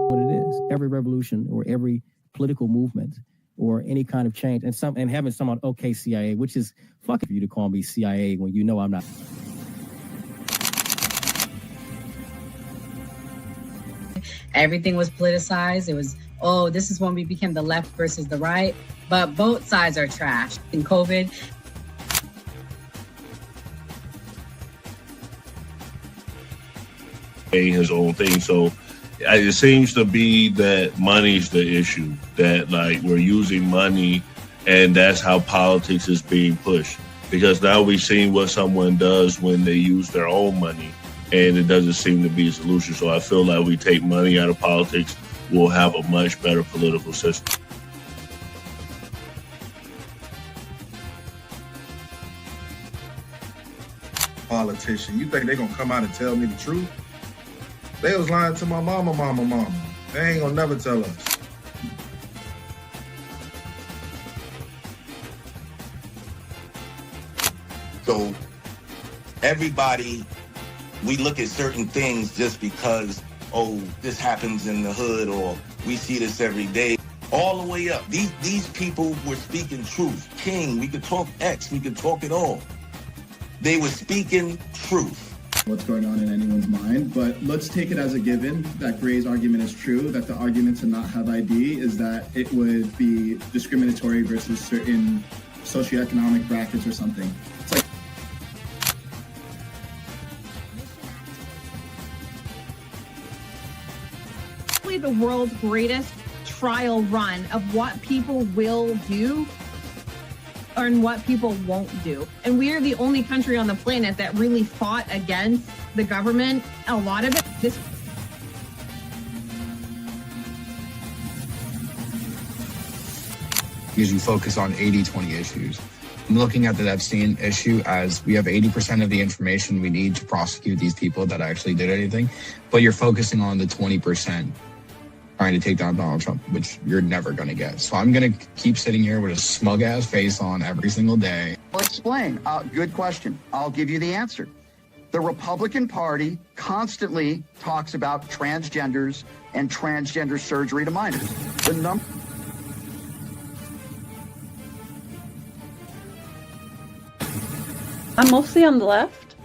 what it is. Every revolution or every political movement or any kind of change, and having someone, okay, CIA, which is fucking for you to call me CIA when you know I'm not. Everything was politicized. It was, oh, this is when we became the left versus the right. But both sides are trash. In COVID, his own thing. So it seems to be that money's the issue, that like we're using money and that's how politics is being pushed. Because now we've seen what someone does when they use their own money and it doesn't seem to be a solution. So I feel like we take money out of politics, we'll have a much better political system. Politician, you think they're gonna come out and tell me the truth? They was lying to my mama. They ain't gonna never tell us. So everybody, we look at certain things just because, oh, this happens in the hood or we see this every day. All the way up. These people were speaking truth. King, we could talk X, we could talk it all. They were speaking truth. What's going on in anyone's mind, but let's take it as a given that Gray's argument is true, that the argument to not have ID is that it would be discriminatory versus certain socioeconomic brackets or something. It's like the world's greatest trial run of what people will do and what people won't do. And we are the only country on the planet that really fought against the government. A lot of it, because you focus on 80-20 issues. I'm looking at the Epstein issue as we have 80% of the information we need to prosecute these people that actually did anything, but you're focusing on the 20% trying to take down Donald Trump, which you're never going to get. So I'm going to keep sitting here with a smug-ass face on every single day. I'll explain. Good question. I'll give you the answer. The Republican Party constantly talks about transgenders and transgender surgery to minors. I'm mostly on the left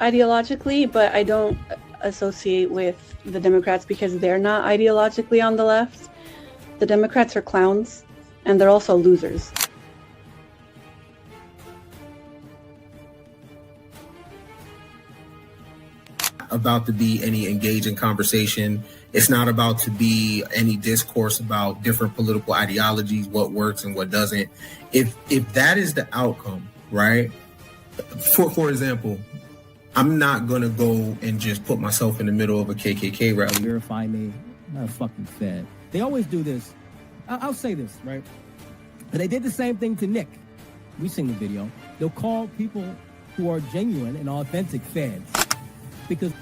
ideologically, but I don't associate with the Democrats because they're not ideologically on the left. The Democrats are clowns, and they're also losers. About to be any engaging conversation. It's not about to be any discourse about different political ideologies, what works and what doesn't. If that is the outcome, right? For example, I'm not going to go and just put myself in the middle of a KKK rally. Verify me, I'm not a fucking Fed. They always do this. I'll say this, right? And they did the same thing to Nick. We've seen the video. They'll call people who are genuine and authentic Feds because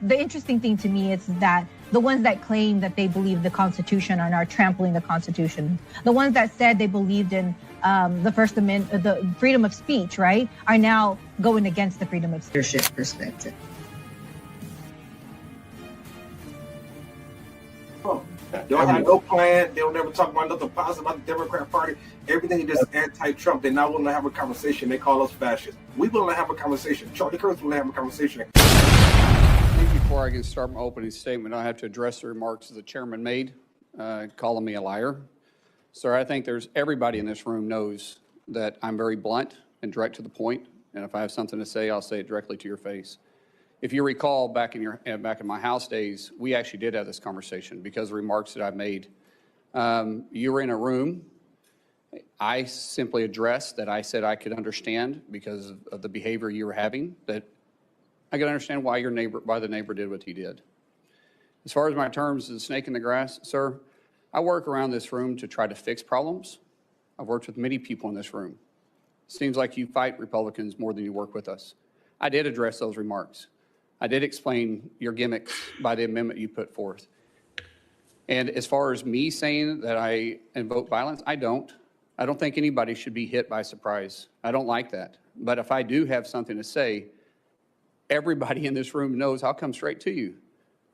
the interesting thing to me is that the ones that claim that they believe the Constitution are now trampling the Constitution. The ones that said they believed in the First Amendment, the freedom of speech, right, are now going against the freedom of leadership perspective. They'll have no plan. They'll never talk about nothing positive about the Democrat Party. Everything is just anti-Trump. They're not willing to have a conversation. They call us fascists. We willing to have a conversation. Charlie Kirk's willing to have a conversation. Before I can start my opening statement, I have to address the remarks that the chairman made, calling me a liar. Sir, I think everybody in this room knows that I'm very blunt and direct to the point, and if I have something to say, I'll say it directly to your face. If you recall, back in my House days, we actually did have this conversation because of the remarks that I made. You were in a room. I simply addressed that I said I could understand because of the behavior you were having, that I can understand why the neighbor did what he did. As far as my terms of the snake in the grass, sir, I work around this room to try to fix problems. I've worked with many people in this room. It seems like you fight Republicans more than you work with us. I did address those remarks. I did explain your gimmicks by the amendment you put forth. And as far as me saying that I invoke violence, I don't. I don't think anybody should be hit by surprise. I don't like that. But if I do have something to say, everybody in this room knows I'll come straight to you.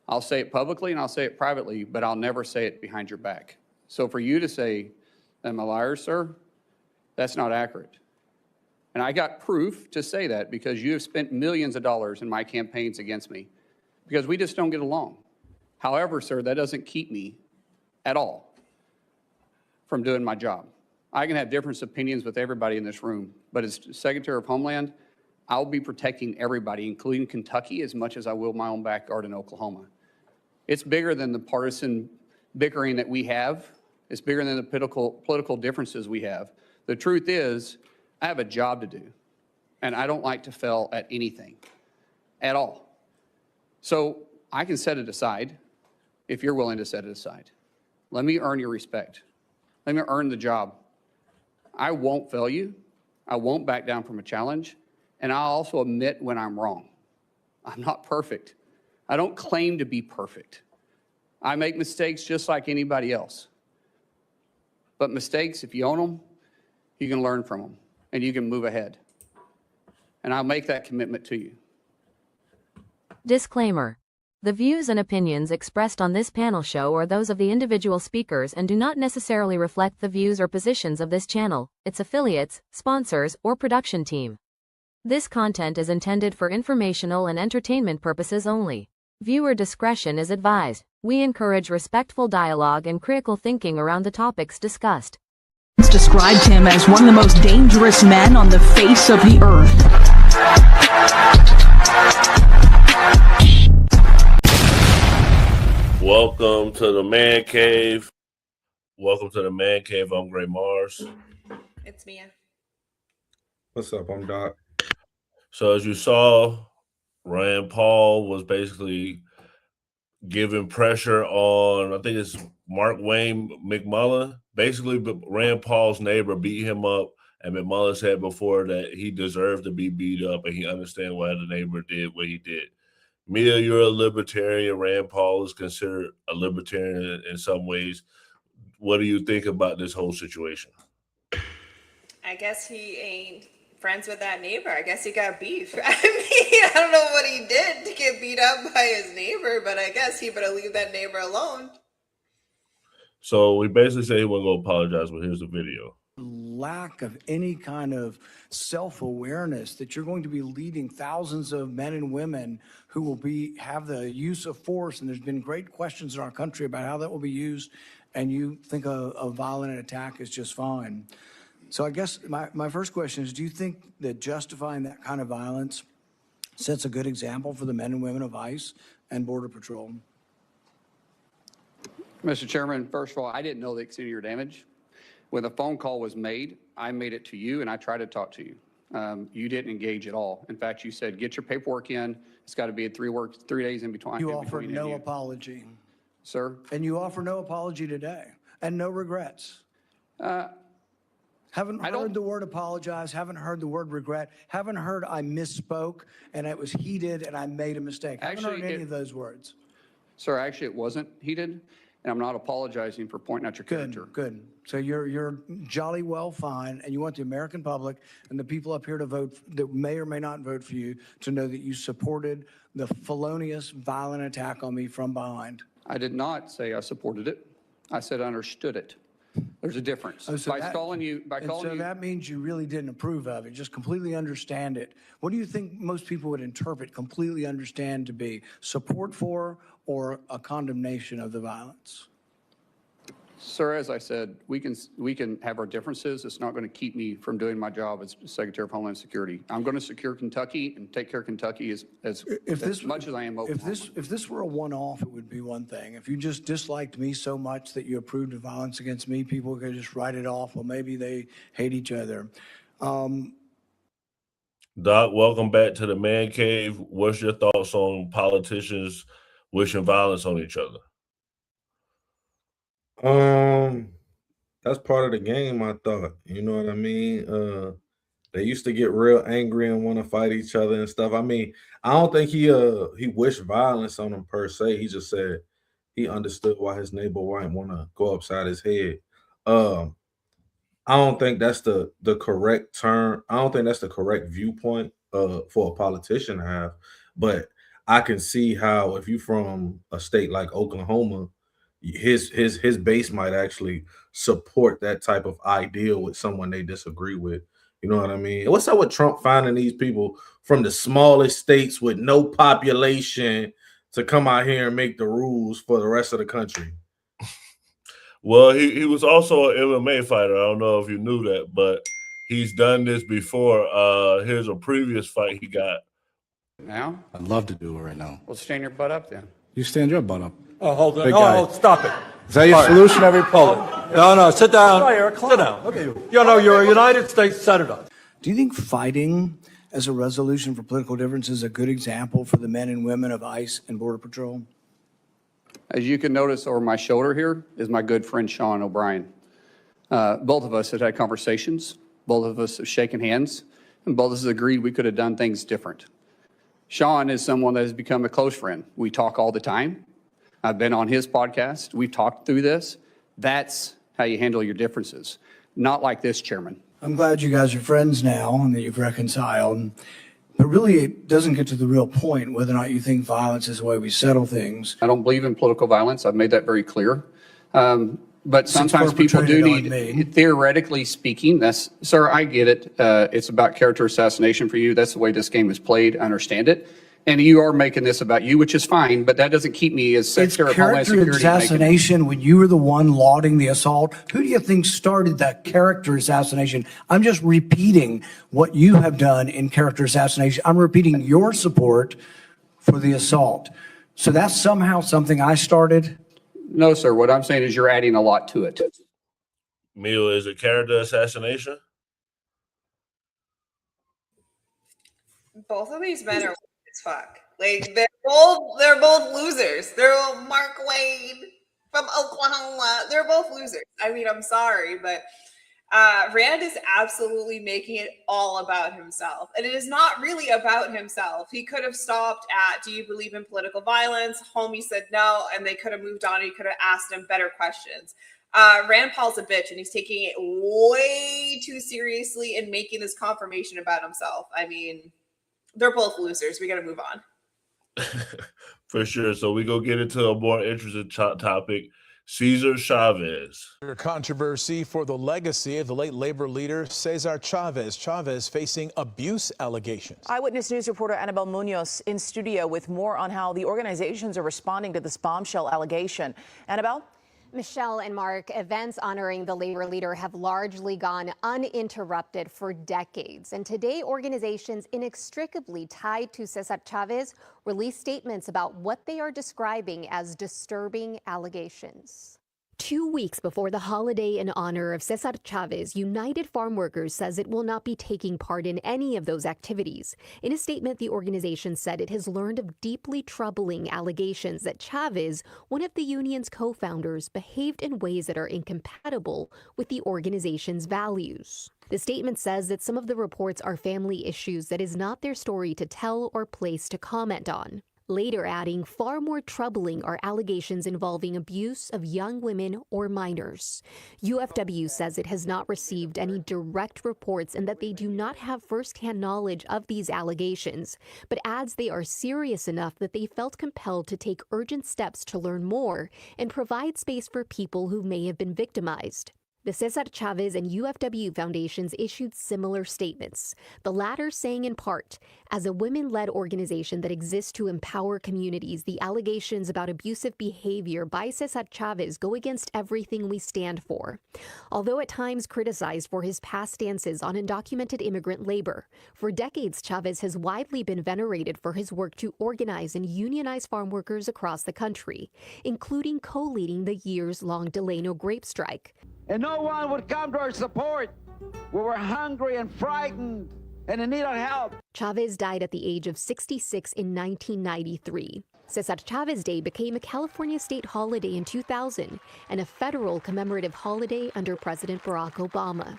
I'll say it publicly and I'll say it privately, but I'll never say it behind your back. So for you to say, am I a liar, sir? That's not accurate. And I got proof to say that because you have spent millions of dollars in my campaigns against me because we just don't get along. However, sir, that doesn't keep me at all from doing my job. I can have different opinions with everybody in this room, but as Secretary of Homeland, I'll be protecting everybody, including Kentucky, as much as I will my own backyard in Oklahoma. It's bigger than the partisan bickering that we have. It's bigger than the political differences we have. The truth is, I have a job to do, and I don't like to fail at anything at all. So I can set it aside if you're willing to set it aside. Let me earn your respect. Let me earn the job. I won't fail you. I won't back down from a challenge, and I'll also admit when I'm wrong. I'm not perfect. I don't claim to be perfect. I make mistakes just like anybody else. But mistakes, if you own them, you can learn from them, and you can move ahead. And I'll make that commitment to you. Disclaimer. The views and opinions expressed on this panel show are those of the individual speakers and do not necessarily reflect the views or positions of this channel, its affiliates, sponsors, or production team. This content is intended for informational and entertainment purposes only. Viewer discretion is advised. We encourage respectful dialogue and critical thinking around the topics discussed. Described him as one of the most dangerous men on the face of the earth. Welcome to the Man Cave. Welcome to the Man Cave. I'm Gray Mars. It's Mia. What's up? I'm Doc. So as you saw, Rand Paul was basically giving pressure on, I think it's Mark Wayne McMullen. Basically, Rand Paul's neighbor beat him up, and McMullen said before that he deserved to be beat up, and he understands why the neighbor did what he did. Mia, you're a libertarian. Rand Paul is considered a libertarian in some ways. What do you think about this whole situation? I guess he ain't friends with that neighbor. I guess he got beef. I mean, I don't know what he did to get beat up by his neighbor, but I guess he better leave that neighbor alone. So we basically say he wasn't going to apologize, but here's the video. Lack of any kind of self-awareness that you're going to be leading thousands of men and women who will have the use of force, and there's been great questions in our country about how that will be used, and you think a violent attack is just fine. So I guess my first question is, do you think that justifying that kind of violence sets a good example for the men and women of ICE and Border Patrol? Mr. Chairman, first of all, I didn't know the extent of your damage. When the phone call was made, I made it to you and I tried to talk to you. You didn't engage at all. In fact, you said, get your paperwork in. It's got to be 3 days in between. You offered no apology. Sir? And you offer no apology today and no regrets. Haven't heard the word apologize, haven't heard the word regret, haven't heard I misspoke and it was heated and I made a mistake. Haven't heard any of those words. Sir, actually, it wasn't heated, and I'm not apologizing for pointing out your character. Good. So you're jolly well fine, and you want the American public and the people up here to vote that may or may not vote for you to know that you supported the felonious, violent attack on me from behind. I did not say I supported it. I said I understood it. There's a difference. Oh, so by calling you, that means you really didn't approve of it, just completely understand it. What do you think most people would interpret completely understand to be? Support for or a condemnation of the violence? Sir, as I said, we can have our differences. It's not going to keep me from doing my job as Secretary of Homeland Security. I'm going to secure Kentucky and take care of Kentucky as much as I am Oklahoma. If this were a one-off, it would be one thing. If you just disliked me so much that you approved of violence against me, people could just write it off. Well, maybe they hate each other. Doc, welcome back to the Man Cave. What's your thoughts on politicians wishing violence on each other? That's part of the game, I thought. You know what I mean? They used to get real angry and want to fight each other and stuff. I mean, I don't think he wished violence on them per se. He just said he understood why his neighbor might want to go upside his head. I don't think that's the correct term. I don't think that's the correct viewpoint for a politician to have. But I can see how if you from a state like Oklahoma, his base might actually support that type of ideal with someone they disagree with. You know what I mean? What's up with Trump finding these people from the smallest states with no population to come out here and make the rules for the rest of the country? Well, he was also an MMA fighter. I don't know if you knew that, but he's done this before. Here's a previous fight he got. Now? I'd love to do it right now. Well, stand your butt up then. You stand your butt up. Oh, hold on. Big guy. Oh, stop it. Is that your solution, every poll? No, sit down. Sit down. Okay. You know, you're a United States Senator. Do you think fighting as a resolution for political differences is a good example for the men and women of ICE and Border Patrol? As you can notice over my shoulder here is my good friend Sean O'Brien. Both of us have had conversations. Both of us have shaken hands. And both of us agreed we could have done things different. Sean is someone that has become a close friend. We talk all the time. I've been on his podcast. We've talked through this. That's how you handle your differences. Not like this, Chairman. I'm glad you guys are friends now and that you've reconciled. But really, it doesn't get to the real point whether or not you think violence is the way we settle things. I don't believe in political violence. I've made that very clear. But sometimes people do need, theoretically speaking, sir, I get it. It's about character assassination for you. That's the way this game is played. I understand it. And you are making this about you, which is fine, but that doesn't keep me as Secretary of Homeland Security. It's character assassination when you were the one lauding the assault. Who do you think started that character assassination? I'm just repeating what you have done in character assassination. I'm repeating your support for the assault. So that's somehow something I started? No, sir. What I'm saying is you're adding a lot to it. Mila, is it character assassination? Both of these men are weak as fuck. Like they're both losers. They're Mark Wade from Oklahoma. They're both losers. I mean, I'm sorry, but Rand is absolutely making it all about himself. And it is not really about himself. He could have stopped at, do you believe in political violence? Homie said no, and they could have moved on. He could have asked him better questions. Rand Paul's a bitch, and he's taking it way too seriously and making this confirmation about himself. I mean, they're both losers. We got to move on. For sure. So we go get into a more interesting topic. Cesar Chavez. Controversy for the legacy of the late labor leader Cesar Chavez. Chavez facing abuse allegations. Eyewitness News reporter Annabelle Munoz in studio with more on how the organizations are responding to this bombshell allegation. Annabelle? Michelle and Mark, events honoring the labor leader have largely gone uninterrupted for decades. And today, organizations inextricably tied to Cesar Chavez released statements about what they are describing as disturbing allegations. 2 weeks before the holiday in honor of Cesar Chavez, United Farm Workers says it will not be taking part in any of those activities. In a statement, the organization said it has learned of deeply troubling allegations that Chavez, one of the union's co-founders, behaved in ways that are incompatible with the organization's values. The statement says that some of the reports are family issues that is not their story to tell or place to comment on. Later adding, far more troubling are allegations involving abuse of young women or minors. UFW says it has not received any direct reports and that they do not have firsthand knowledge of these allegations, but adds they are serious enough that they felt compelled to take urgent steps to learn more and provide space for people who may have been victimized. The Cesar Chavez and UFW foundations issued similar statements, the latter saying in part, as a women-led organization that exists to empower communities, the allegations about abusive behavior by Cesar Chavez go against everything we stand for. Although at times criticized for his past stances on undocumented immigrant labor, for decades Chavez has widely been venerated for his work to organize and unionize farm workers across the country, including co-leading the years-long Delano grape strike. And no one would come to our support. We were hungry and frightened and in need of help. Chavez died at the age of 66 in 1993. Cesar Chavez Day became a California state holiday in 2000 and a federal commemorative holiday under President Barack Obama.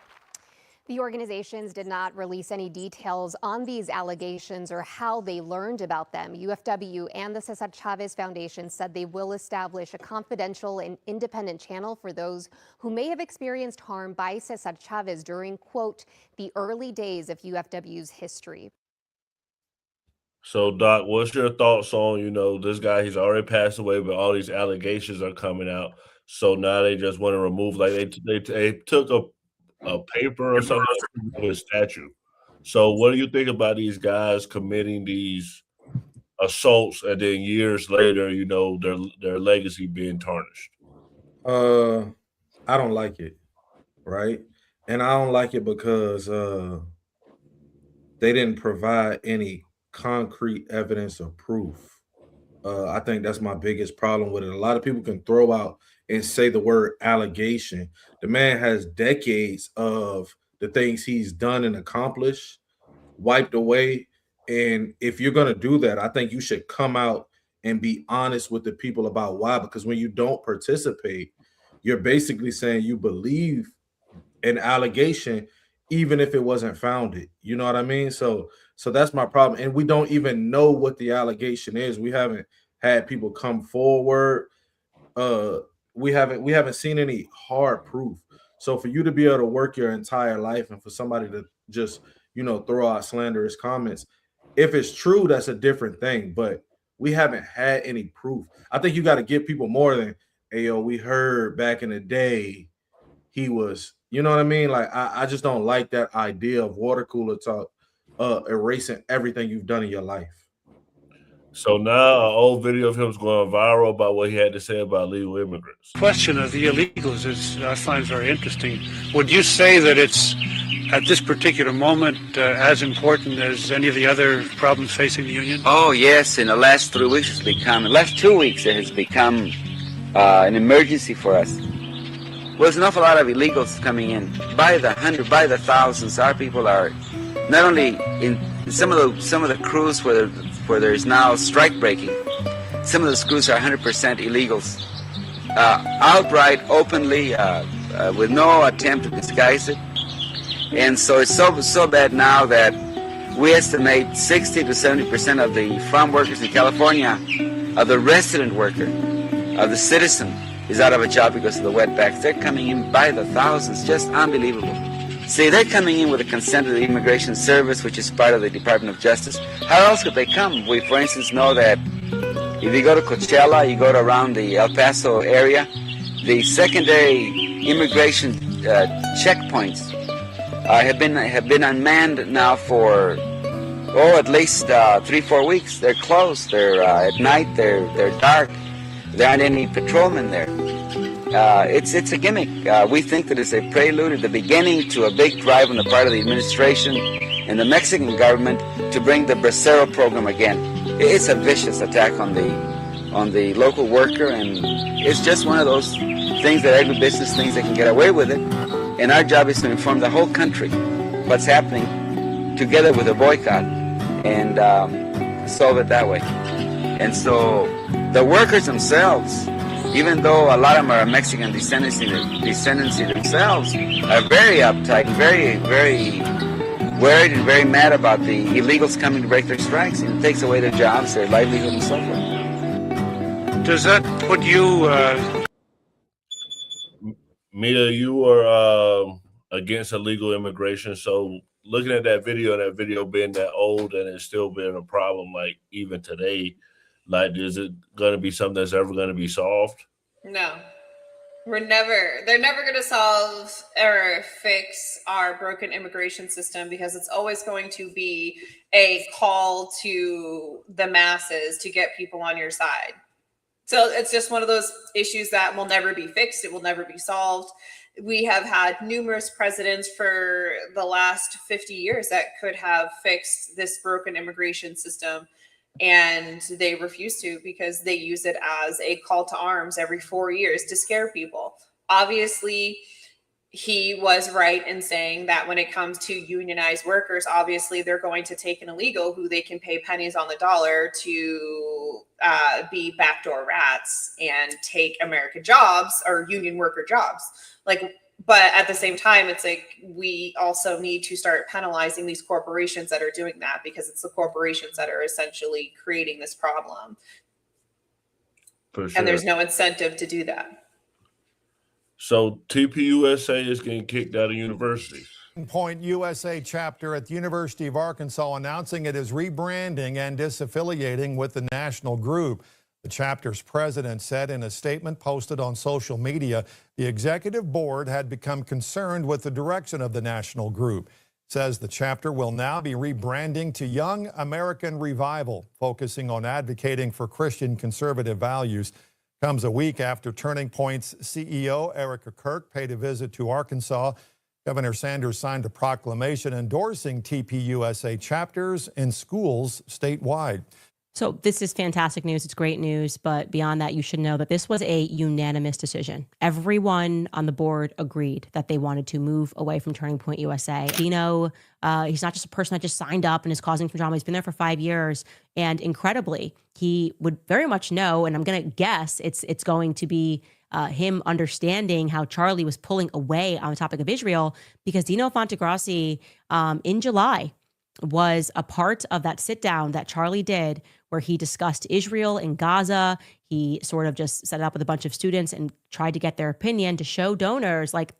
The organizations did not release any details on these allegations or how they learned about them. UFW and the Cesar Chavez Foundation said they will establish a confidential and independent channel for those who may have experienced harm by Cesar Chavez during, quote, the early days of UFW's history. So, Doc, what's your thoughts on, this guy, he's already passed away, but all these allegations are coming out. So now they just want to remove, like they took a paper or something of his statue. So what do you think about these guys committing these assaults and then years later, their legacy being tarnished? I don't like it, right? And I don't like it because they didn't provide any concrete evidence or proof. I think that's my biggest problem with it. A lot of people can throw out and say the word allegation. The man has decades of the things he's done and accomplished wiped away. And if you're going to do that, I think you should come out and be honest with the people about why. Because when you don't participate, you're basically saying you believe an allegation, even if it wasn't founded. You know what I mean? So that's my problem. And we don't even know what the allegation is. We haven't had people come forward. We haven't seen any hard proof. So for you to be able to work your entire life and for somebody to just, throw out slanderous comments, if it's true, that's a different thing. But we haven't had any proof. I think you got to give people more than, hey, yo, we heard back in the day he was, you know what I mean? Like, I just don't like that idea of water cooler talk, erasing everything you've done in your life. So now an old video of him's going viral about what he had to say about legal immigrants. Question of the illegals is, I find very interesting. Would you say that it's, at this particular moment, as important as any of the other problems facing the union? Oh, yes. In the last 3 weeks, it last 2 weeks, it has become an emergency for us. Well, there's an awful lot of illegals coming in by the hundred, by the thousands. Our people are not only in some of the crews where there's now strike breaking. Some of those crews are 100% illegals, outright, openly, with no attempt to disguise it. And so it's so bad now that we estimate 60 to 70% of the farm workers in California, of the resident worker, of the citizen, is out of a job because of the wetbacks. They're coming in by the thousands, just unbelievable. See, they're coming in with the consent of the Immigration Service, which is part of the Department of Justice. How else could they come? We, for instance, know that if you go to Coachella, you go to around the El Paso area, the secondary immigration checkpoints have been unmanned now for at least 3-4 weeks. They're closed. They're at night. They're dark. There aren't any patrolmen there. It's a gimmick. We think that it's a prelude at the beginning to a big drive on the part of the administration and the Mexican government to bring the Bracero program again. It's a vicious attack on the local worker, and it's just one of those things that agribusiness thinks they can get away with it. And our job is to inform the whole country what's happening together with a boycott and solve it that way. And so the workers themselves, even though a lot of them are Mexican descendancy themselves, are very uptight, very, very worried and very mad about the illegals coming to break their strikes, and it takes away their jobs, their livelihood, and so forth. Does that put you... Mita, you are against illegal immigration, so looking at that video and that video being that old and it's still being a problem, like even today, like, is it going to be something that's ever going to be solved? No. They're never going to solve or fix our broken immigration system, because it's always going to be a call to the masses to get people on your side. So it's just one of those issues that will never be fixed. It will never be solved. We have had numerous presidents for the last 50 years that could have fixed this broken immigration system, and they refuse to, because they use it as a call to arms every 4 years to scare people. Obviously, he was right in saying that when it comes to unionized workers, obviously they're going to take an illegal who they can pay pennies on the dollar to be backdoor rats and take American jobs or union worker jobs. Like, But at the same time, it's like we also need to start penalizing these corporations that are doing that, because it's the corporations that are essentially creating this problem. For sure. And there's no incentive to do that. So TPUSA is getting kicked out of universities. Point USA chapter at the University of Arkansas announcing it is rebranding and disaffiliating with the national group. The chapter's president said in a statement posted on social media, the executive board had become concerned with the direction of the national group. Says the chapter will now be rebranding to Young American Revival, focusing on advocating for Christian conservative values. Comes a week after Turning Point's CEO, Ericka Kirk, paid a visit to Arkansas. Governor Sanders signed a proclamation endorsing TPUSA chapters in schools statewide. So this is fantastic news. It's great news. But beyond that, you should know that this was a unanimous decision. Everyone on the board agreed that they wanted to move away from Turning Point USA. Dino, he's not just a person that just signed up and is causing drama. He's been there for 5 years. And incredibly, he would very much know, and I'm going to guess it's going to be him understanding how Charlie was pulling away on the topic of Israel, because Dino Fontegrassi in July was a part of that sit down that Charlie did where he discussed Israel and Gaza. He sort of just set it up with a bunch of students and tried to get their opinion to show donors, like,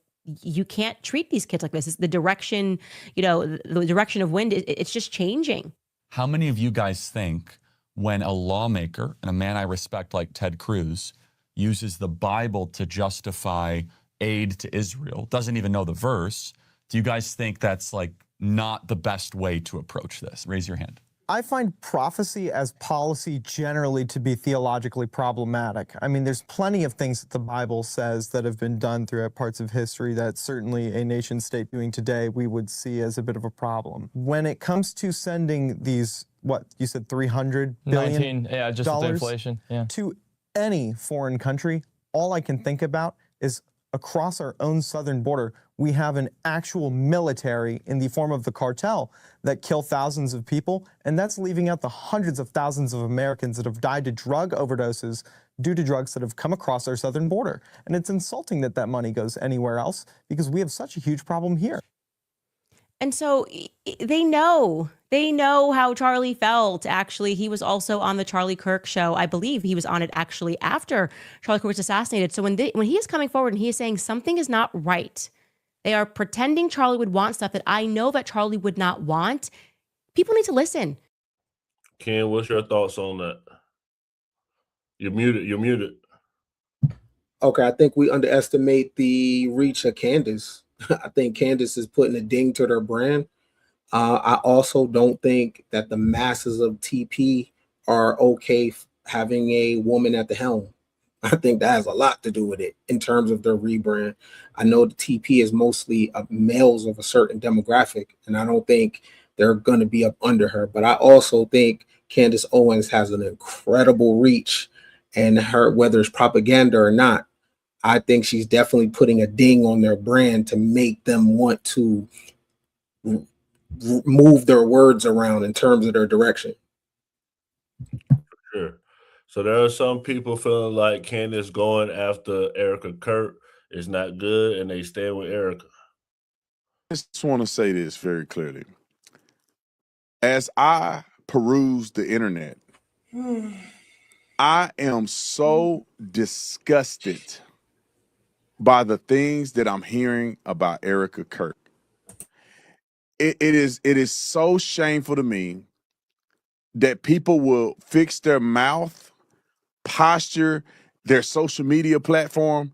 you can't treat these kids like this. It's the direction, the direction of wind, it's just changing. How many of you guys think when a lawmaker and a man I respect like Ted Cruz uses the Bible to justify aid to Israel, doesn't even know the verse, do you guys think that's like not the best way to approach this? Raise your hand. I find prophecy as policy generally to be theologically problematic. I mean, there's plenty of things that the Bible says that have been done throughout parts of history that certainly a nation state doing today we would see as a bit of a problem. When it comes to sending these, what you said, $300 billion, yeah, just with inflation, yeah, to any foreign country, all I can think about is across our own southern border, we have an actual military in the form of the cartel that kill thousands of people, and that's leaving out the hundreds of thousands of Americans that have died to drug overdoses due to drugs that have come across our southern border. And it's insulting that that money goes anywhere else because we have such a huge problem here. And so they know how Charlie felt. Actually, he was also on the Charlie Kirk show. I believe he was on it actually after Charlie Kirk was assassinated. So when he is coming forward and he is saying something is not right, they are pretending Charlie would want stuff that I know that Charlie would not want. People need to listen. Ken, what's your thoughts on that? You're muted. Okay, I think we underestimate the reach of Candace. I think Candace is putting a ding to their brand. I also don't think that the masses of TP are okay having a woman at the helm. I think that has a lot to do with it in terms of their rebrand. I know the TP is mostly males of a certain demographic, and I don't think they're going to be up under her. But I also think Candace Owens has an incredible reach, and her, whether it's propaganda or not, I think she's definitely putting a ding on their brand to make them want to move their words around in terms of their direction. Sure. So there are some people feeling like Candace going after Ericka Kirk is not good, and they stand with Ericka. I just want to say this very clearly. As I peruse the internet, I am so disgusted by the things that I'm hearing about Ericka Kirk. It is so shameful to me that people will fix their mouth, posture, their social media platform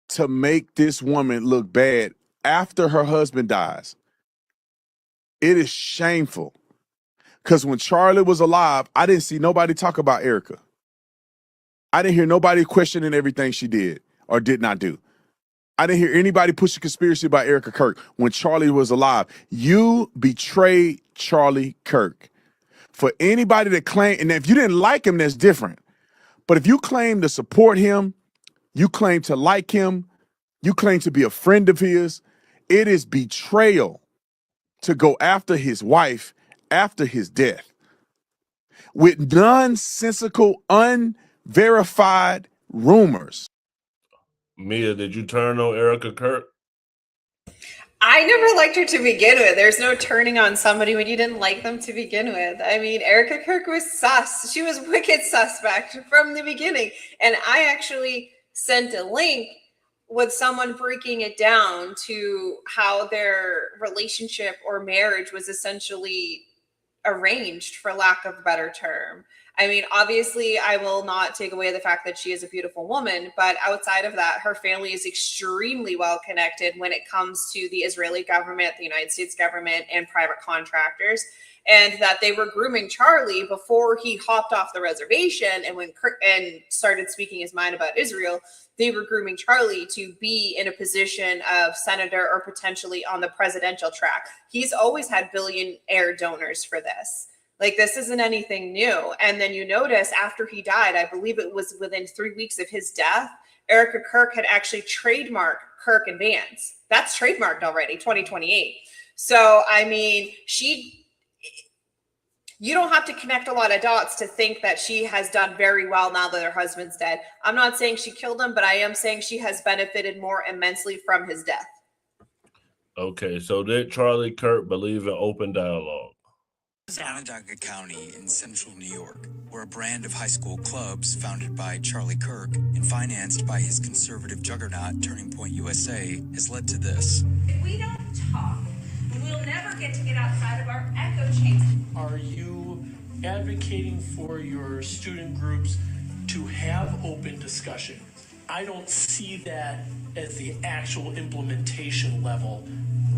to make this woman look bad after her husband dies. It is shameful. Because when Charlie was alive, I didn't see nobody talk about Ericka. I didn't hear nobody questioning everything she did or did not do. I didn't hear anybody push a conspiracy about Ericka Kirk when Charlie was alive. You betrayed Charlie Kirk. For anybody that claimed, and if you didn't like him, that's different. But if you claim to support him, you claim to like him, you claim to be a friend of his, it is betrayal to go after his wife after his death with nonsensical, unverified rumors. Mia, did you turn on Ericka Kirk? I never liked her to begin with. There's no turning on somebody when you didn't like them to begin with. I mean, Ericka Kirk was sus. She was wicked suspect from the beginning. And I actually sent a link with someone breaking it down to how their relationship or marriage was essentially arranged, for lack of a better term. I mean, obviously, I will not take away the fact that she is a beautiful woman, but outside of that, her family is extremely well connected when it comes to the Israeli government, the United States government, and private contractors. And that they were grooming Charlie before he hopped off the reservation and started speaking his mind about Israel. They were grooming Charlie to be in a position of senator or potentially on the presidential track. He's always had billionaire donors for this. Like, this isn't anything new. And then you notice after he died, I believe it was within 3 weeks of his death, Ericka Kirk had actually trademarked Kirk and Vance. That's trademarked already, 2028. So, I mean, you don't have to connect a lot of dots to think that she has done very well now that her husband's dead. I'm not saying she killed him, but I am saying she has benefited more immensely from his death. Okay, so did Charlie Kirk believe in open dialogue? This is Onondaga County in central New York, where a brand of high school clubs founded by Charlie Kirk and financed by his conservative juggernaut Turning Point USA has led to this. If we don't talk, we'll never get to get outside of our echo chamber. Are you advocating for your student groups to have open discussion? I don't see that as the actual implementation level,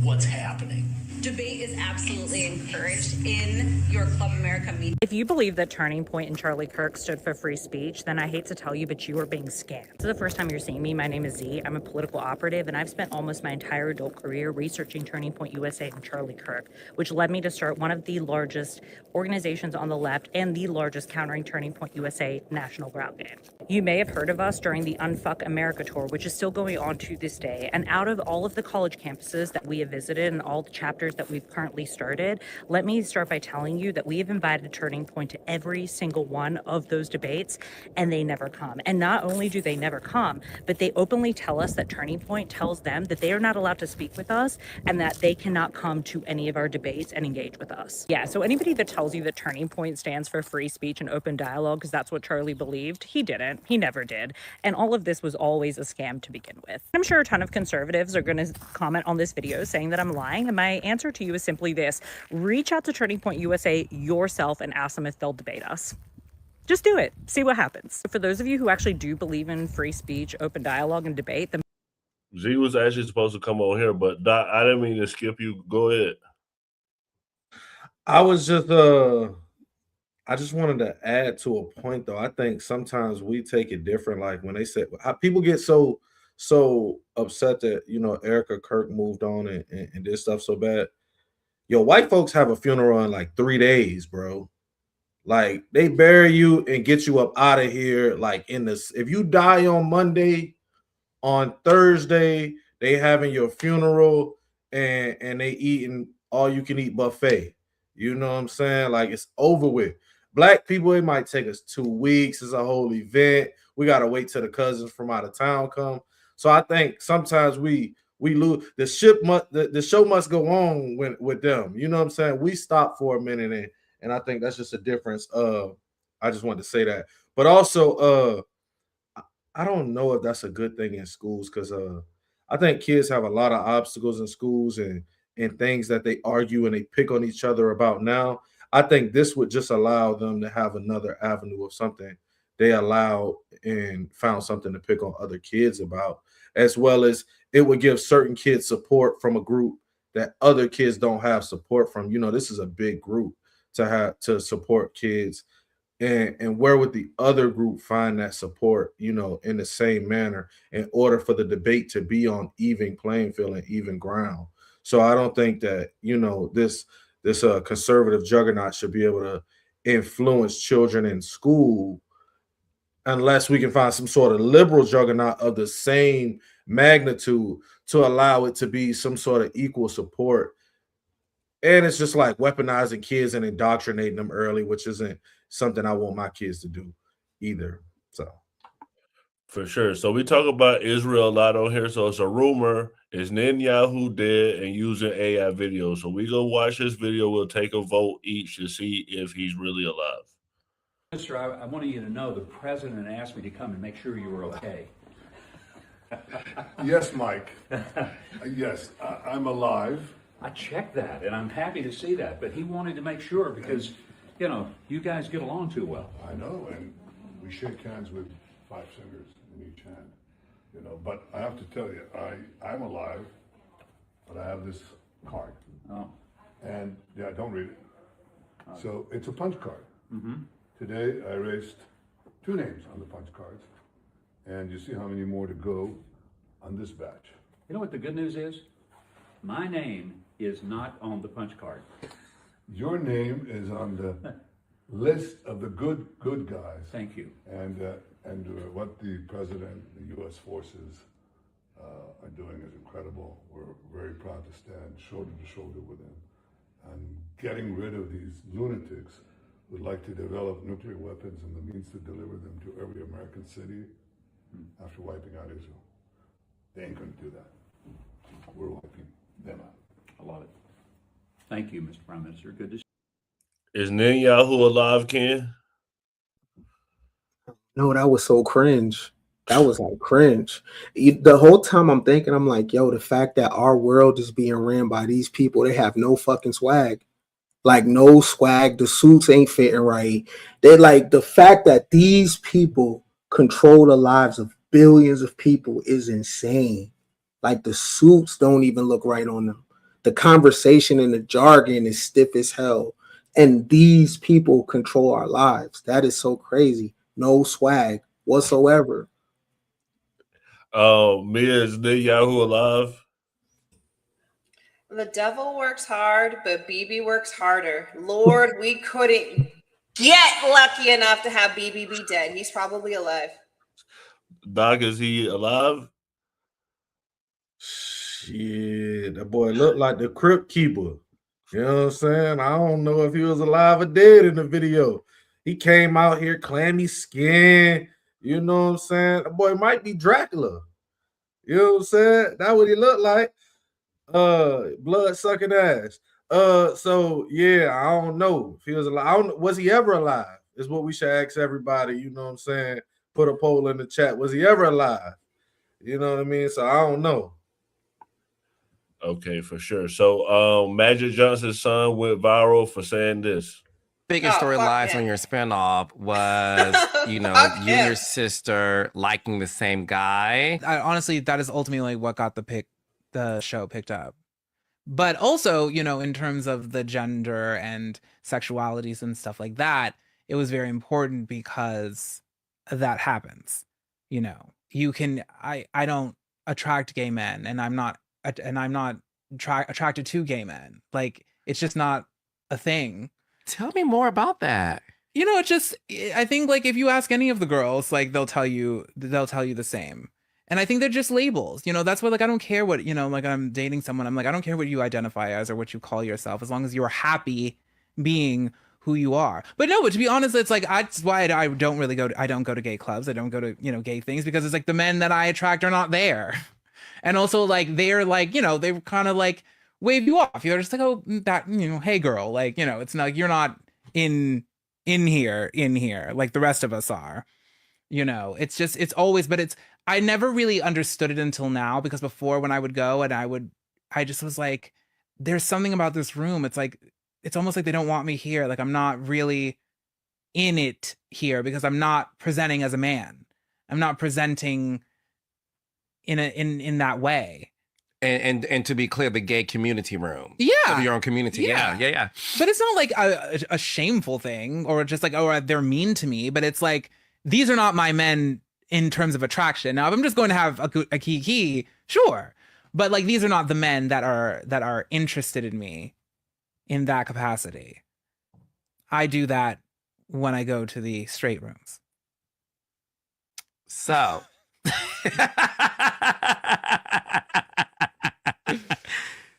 what's happening. Debate is absolutely encouraged in your Club America meeting. If you believe that Turning Point and Charlie Kirk stood for free speech, then I hate to tell you, but you are being scammed. This is the first time you're seeing me. My name is Z. I'm a political operative, and I've spent almost my entire adult career researching Turning Point USA and Charlie Kirk, which led me to start one of the largest organizations on the left and the largest countering Turning Point USA national ground game. You may have heard of us during the Unfuck America tour, which is still going on to this day. And out of all of the college campuses that we have visited and all the chapters that we've currently started, let me start by telling you that we have invited Turning Point to every single one of those debates, and they never come. And not only do they never come, but they openly tell us that Turning Point tells them that they are not allowed to speak with us and that they cannot come to any of our debates and engage with us. Yeah, so anybody that tells you that Turning Point stands for free speech and open dialogue because that's what Charlie believed, he didn't. He never did. And all of this was always a scam to begin with. I'm sure a ton of conservatives are going to comment on this video saying that I'm lying, and my answer to you is simply this: reach out to Turning Point USA yourself and ask them if they'll debate us. Just do it. See what happens. For those of you who actually do believe in free speech, open dialogue, and debate, then Z was actually supposed to come on here, but Doc, I didn't mean to skip you. Go ahead. I was just I just wanted to add to a point though. I think sometimes we take it different. Like when they said people get so upset that Ericka Kirk moved on and did stuff so bad. Yo, white folks have a funeral in like 3 days, bro. Like they bury you and get you up out of here. Like if you die on Monday, on Thursday, they having your funeral and they eating all you can eat buffet. You know what I'm saying? Like it's over with. Black people, it might take us 2 weeks. It's a whole event. We got to wait till the cousins from out of town come. So I think sometimes we lose the show must go on with them. You know what I'm saying? We stop for a minute and I think that's just a difference. I just wanted to say that. But also I don't know if that's a good thing in schools because I think kids have a lot of obstacles in schools and things that they argue and they pick on each other about now. I think this would just allow them to have another avenue of something they allowed and found something to pick on other kids about, as well as it would give certain kids support from a group that other kids don't have support from. This is a big group to support kids. And where would the other group find that support, in the same manner in order for the debate to be on even playing field and even ground? So I don't think that, this conservative juggernaut should be able to influence children in school unless we can find some sort of liberal juggernaut of the same magnitude to allow it to be some sort of equal support. And it's just like weaponizing kids and indoctrinating them early, which isn't something I want my kids to do either. So For sure. So we talk about Israel a lot on here. So it's a rumor. Is Netanyahu dead and using AI videos? So we go watch this video. We'll take a vote each to see if he's really alive. Mister, I wanted you to know the president asked me to come and make sure you were okay. Yes, Mike. Yes, I'm alive. I checked that, and I'm happy to see that. But he wanted to make sure because, you know, you guys get along too well. I know, and we shake hands with 5 fingers in each hand. You know, but I have to tell you, I'm alive, but I have this card. Oh. And yeah, don't read it. So it's a punch card. Mm-hmm. Today I erased 2 names on the punch cards, and you see how many more to go on this batch. You know what the good news is? My name is not on the punch card. Your name is on the list of the good guys. Thank you. And what the president, the U.S. forces are doing is incredible. We're very proud to stand shoulder to shoulder with them. And getting rid of these lunatics who like to develop nuclear weapons and the means to deliver them to every American city after wiping out Israel. They ain't going to do that. We're wiping them out. I love it. Thank you, Mr. Prime Minister. Good to see you. Is Netanyahu alive, Ken? No, that was so cringe. That was like cringe. The whole time I'm thinking, I'm like, yo, the fact that our world is being ran by these people, they have no fucking swag. Like no swag. The suits ain't fitting right. They like the fact that these people control the lives of billions of people is insane. Like the suits don't even look right on them. The conversation and the jargon is stiff as hell. And these people control our lives. That is so crazy. No swag whatsoever. Mia, is Netanyahu alive? The devil works hard, but BB works harder. Lord, we couldn't get lucky enough to have BB be dead. He's probably alive. Doc, is he alive? Shit, that boy looked like the crypt keeper. You know what I'm saying? I don't know if he was alive or dead in the video. He came out here, clammy skin. You know what I'm saying? That boy might be Dracula. You know what I'm saying? That's what he looked like. Blood sucking ass. So yeah, I don't know if he was alive. I don't know. Was he ever alive? Is what we should ask everybody. You know what I'm saying? Put a poll in the chat. Was he ever alive? You know what I mean? So I don't know. Okay, for sure. So Magic Johnson's son went viral for saying this. Biggest story lies on your spinoff was, you know, you and your sister liking the same guy. Honestly, that is ultimately what got the show picked up. But also, you know, in terms of the gender and sexualities and stuff like that, it was very important because that happens. You know, you can, I don't attract gay men, and I'm not attracted to gay men. Like, it's just not a thing. Tell me more about that. You know, it's just, I think like if you ask any of the girls, like they'll tell you the same. And I think they're just labels. You know, that's why, like, I don't care what, you know, like I'm dating someone. I'm like, I don't care what you identify as or what you call yourself, as long as you're happy being who you are. But no, but to be honest, it's like, that's why I don't go to gay clubs. I don't go to, you know, gay things, because it's like the men that I attract are not there. And also, like, they're like, you know, they kind of like wave you off. You're just like, oh, that, you know, hey girl, like, you know, it's not, you're not in here like the rest of us are. You know, it's just, it's always, but it's, I never really understood it until now, because before, when I would go and I just was like, there's something about this room. It's like, it's almost like they don't want me here. Like, I'm not really in it here because I'm not presenting as a man. I'm not presenting in that way. And to be clear, the gay community room. Yeah. Of your own community. Yeah. But it's not like a shameful thing, or just like, oh, they're mean to me. But it's like, these are not my men in terms of attraction. Now, if I'm just going to have a kiki, sure. But like, these are not the men that are interested in me in that capacity. I do that when I go to the straight rooms. So.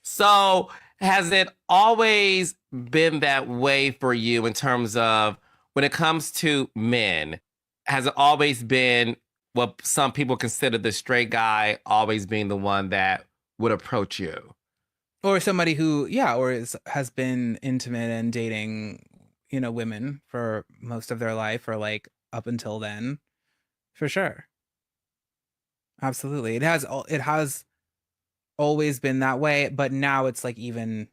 So has it always been that way for you in terms of when it comes to men? Has it always been what some people consider the straight guy always being the one that would approach you. Or somebody who, has been intimate and dating, women for most of their life, or like up until then, for sure. Absolutely. It has always been that way, but now it's like even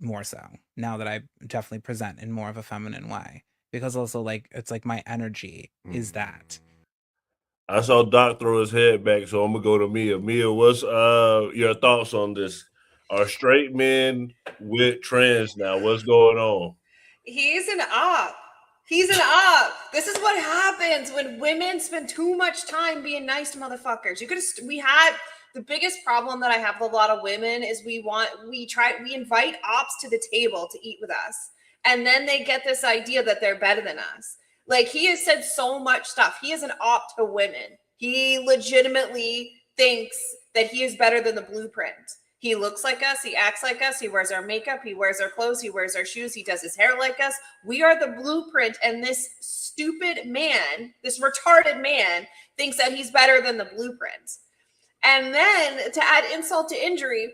more so now that I definitely present in more of a feminine way, because also like it's like my energy is that. I saw Doc throw his head back, so I'm gonna go to Mia. Mia, what's your thoughts on this? Are straight men with trans now? What's going on? He's an op. He's an op. This is what happens when women spend too much time being nice to motherfuckers. We had the biggest problem that I have with a lot of women is we invite ops to the table to eat with us. And then they get this idea that they're better than us. Like, he has said so much stuff. He is an op to women. He legitimately thinks that he is better than the blueprint. He looks like us. He acts like us. He wears our makeup. He wears our clothes. He wears our shoes. He does his hair like us. We are the blueprint. And this stupid man, this retarded man, thinks that he's better than the blueprint. And then to add insult to injury,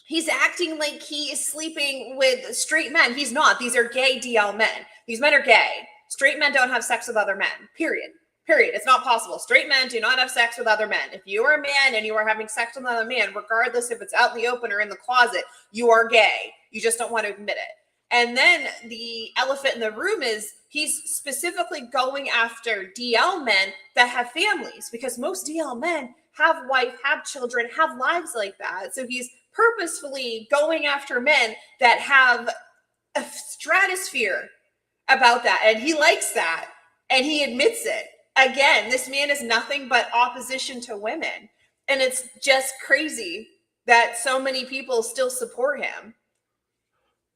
he's acting like he is sleeping with straight men. He's not. These are gay DL men. These men are gay. Straight men don't have sex with other men, period. It's not possible. Straight men do not have sex with other men. If you are a man and you are having sex with another man, regardless if it's out in the open or in the closet, you are gay. You just don't want to admit it. And then the elephant in the room is he's specifically going after DL men that have families, because most DL men have wife, have children, have lives like that. So he's purposefully going after men that have a stratosphere about that, and he likes that, and he admits it. Again, this man is nothing but opposition to women, and it's just crazy that so many people still support him.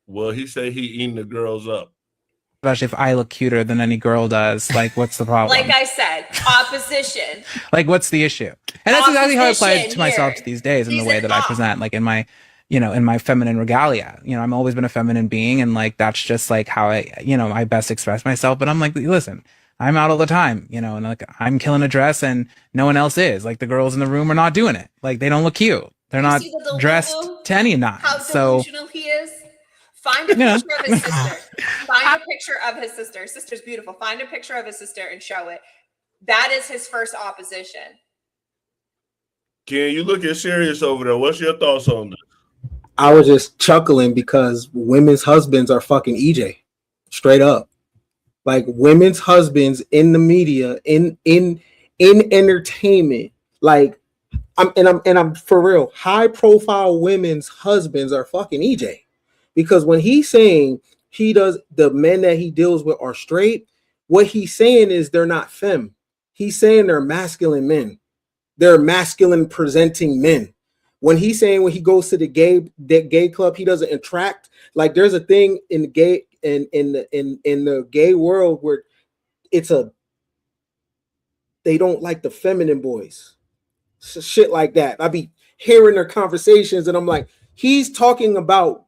Well, he said he eating the girls up. Especially if I look cuter than any girl does, like, what's the problem? Like I said, opposition. Like, what's the issue? And that's exactly how I apply it to myself these days in the way that I present, like in my, in my feminine regalia. I've always been a feminine being, and like that's just like how I best express myself. But I'm like, listen, I'm out all the time, and like I'm killing a dress and no one else is. Like, the girls in the room are not doing it. Like, they don't look cute. They're not dressed to any nine. How So delusional he is. Find a picture of his sister. Find a picture of his sister. His sister's beautiful. Find a picture of his sister and show it. That is his first opposition. Ken, you looking serious over there. What's your thoughts on this? I was just chuckling because women's husbands are fucking EJ, straight up. Like, women's husbands in the media, in entertainment, like I'm for real. High profile women's husbands are fucking EJ, because when he's saying the men that he deals with are straight, what he's saying is they're not femme. He's saying they're masculine men. They're masculine presenting men. When he's saying when he goes to the gay club, he doesn't attract. Like, there's a thing in the gay in the gay world where they don't like the feminine boys. So shit like that. I be hearing their conversations and I'm like, he's talking about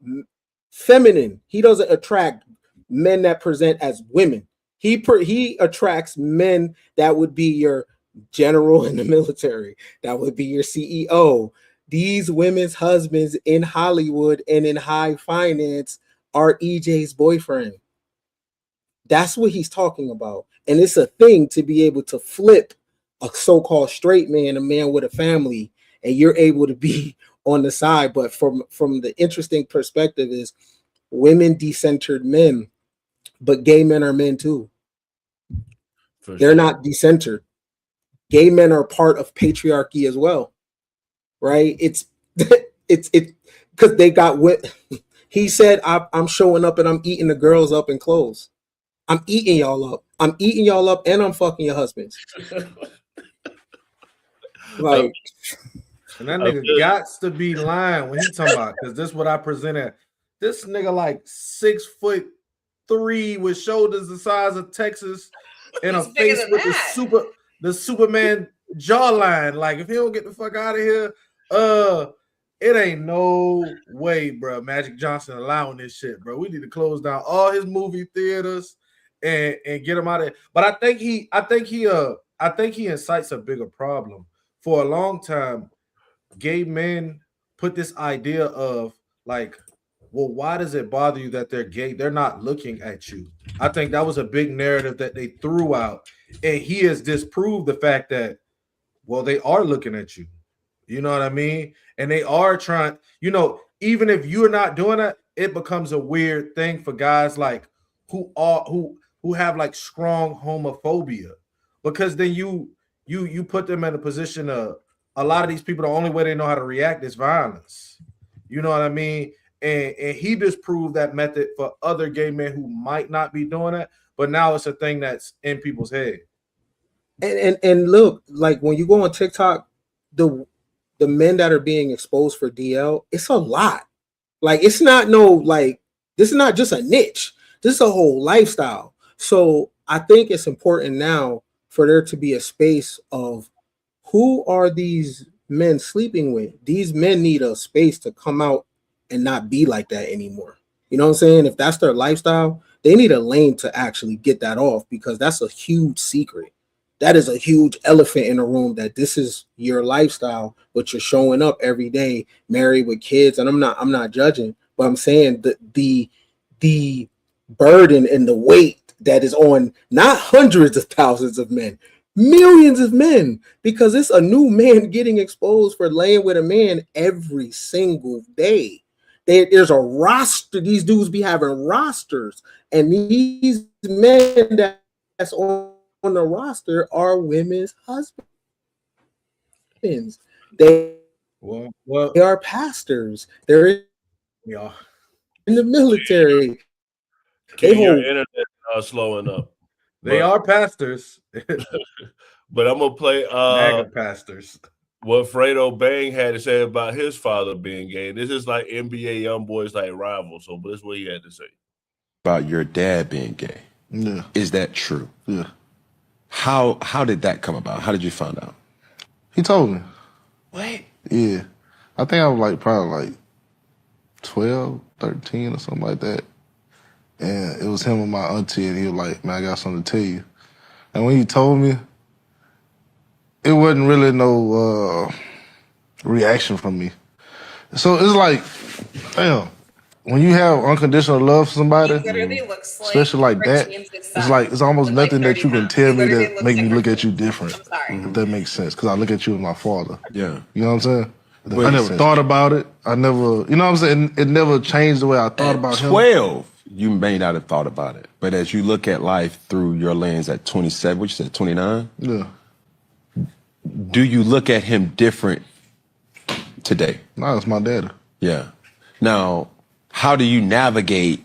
feminine. He doesn't attract men that present as women. He attracts men that would be your general in the military. That would be your CEO. These women's husbands in Hollywood and in high finance are EJ's boyfriend. That's what he's talking about. And it's a thing to be able to flip a so-called straight man, a man with a family, and you're able to be on the side. But from the interesting perspective is women decentered men, but gay men are men too. They're not decentered. Gay men are part of patriarchy as well. Right? It's because they got what he said. I'm showing up and I'm eating the girls up in clothes. I'm eating y'all up. I'm eating y'all up and I'm fucking your husbands. Like, and that nigga gots to be lying when he talking about, because this is what I presented. This nigga like 6'3" with shoulders the size of Texas and a face with the Superman jawline. Like, if he don't get the fuck out of here, it ain't no way, bro. Magic Johnson allowing this shit, bro. We need to close down all his movie theaters and get him out of it. But I think he I think he incites a bigger problem. For a long time, gay men put this idea of like, well, why does it bother you that they're gay? They're not looking at you. I think that was a big narrative that they threw out, and he has disproved the fact that, well, they are looking at you. You know what I mean? And they are trying, even if you're not doing that, it becomes a weird thing for guys like who have like strong homophobia, because then you put them in a position of, a lot of these people, the only way they know how to react is violence. You know what I mean? And he disproved that method for other gay men who might not be doing that, but now it's a thing that's in people's head. And look, like when you go on TikTok, the men that are being exposed for DL, it's a lot. Like, it's not this is not just a niche. This is a whole lifestyle. So I think it's important now for there to be a space of, who are these men sleeping with? These men need a space to come out and not be like that anymore. You know what I'm saying? If that's their lifestyle, they need a lane to actually get that off, because that's a huge secret. That is a huge elephant in the room, that this is your lifestyle, but you're showing up every day, married with kids. And I'm not judging, but I'm saying the burden and the weight that is on not hundreds of thousands of men, millions of men, because it's a new man getting exposed for laying with a man every single day. There's a roster. These dudes be having rosters, and these men that's on the roster are women's husbands. They are pastors. They're in the military. Your internet slowing up. They are pastors. But I'm gonna play MAGA pastors. What Fredo Bang had to say about his father being gay. This is like NBA young boys like rivals. So this is what he had to say. About your dad being gay. Yeah. Is that true? Yeah. How did that come about? How did you find out? He told me. What? Yeah. I think I was probably 12, 13 or something like that. And it was him and my auntie, and he was like, man, I got something to tell you. And when he told me, it wasn't really no reaction from me. So it's like, damn, when you have unconditional love for somebody, especially like that, it's almost nothing that you can tell me that make me look at you different, if that makes sense, because I look at you as my father. Yeah. You know what I'm saying? I never thought about it. I never, you know what I'm saying? It never changed the way I thought about him. 12, you may not have thought about it, but as you look at life through your lens at 27, what you said, 29? Yeah. Do you look at him different today? No, it's my daddy. Yeah. Now, how do you navigate?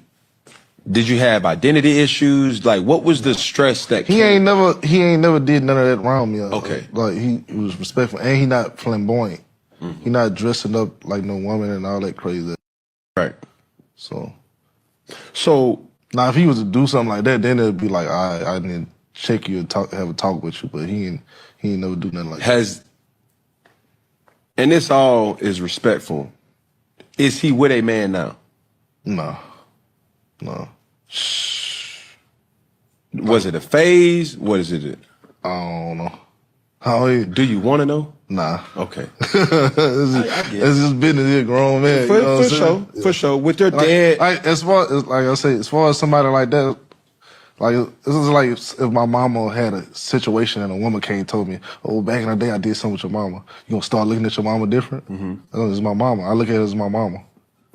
Did you have identity issues? Like, what was the stress that he ain't never did none of that around me. Okay. Like, he was respectful, and he not flamboyant. He not dressing up like no woman and all that crazy. Right. So now if he was to do something like that, then it'd be like, I need to check you and have a talk with you. But he ain't never do nothing like that. And this all is respectful. Is he with a man now? No. Was it a phase? What is it? I don't know. Do you want to know? Nah. Okay. It's just business. He's a grown man. For sure. With your dad. As far as, like I say, as far as somebody like that, like, this is like if my mama had a situation and a woman came and told me, oh, back in the day I did something with your mama. You gonna start looking at your mama different? It's my mama. I look at her as my mama.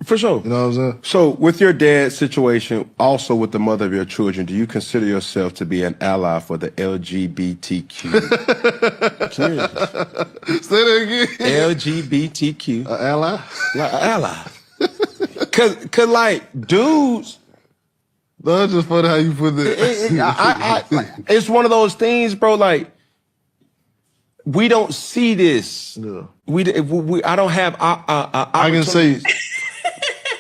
For sure. You know what I'm saying? So with your dad's situation, also with the mother of your children, do you consider yourself to be an ally for the LGBTQ? Say that again. LGBTQ. An ally? Like an ally. Cause like dudes. That's just funny how you put that. It's one of those things, bro. Like, we don't see this. Yeah. I don't have. I can say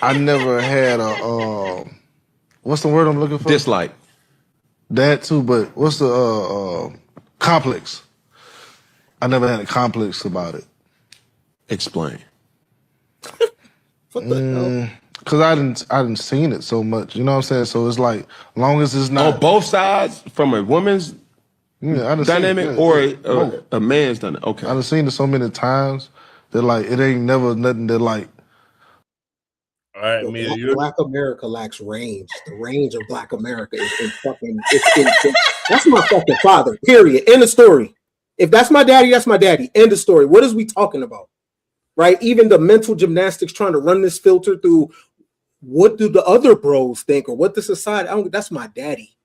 I never had a what's the word I'm looking for? Dislike. That too, but what's the complex? I never had a complex about it. Explain. What the hell? Cause I didn't seen it so much, you know what I'm saying? So it's like, long as it's not on both sides, from a woman's Yeah, I done dynamic seen, or both. a man's dynamic? Okay. I done seen it so many times that like it ain't never nothing that like. All right, Yo, Mia, Black America lacks range. The range of Black America is fucking. That's my fucking father. Period. End of story. If that's my daddy, that's my daddy. End of story. What is we talking about? Right? Even the mental gymnastics trying to run this filter through. What do the other bros think, or what the society? That's my daddy.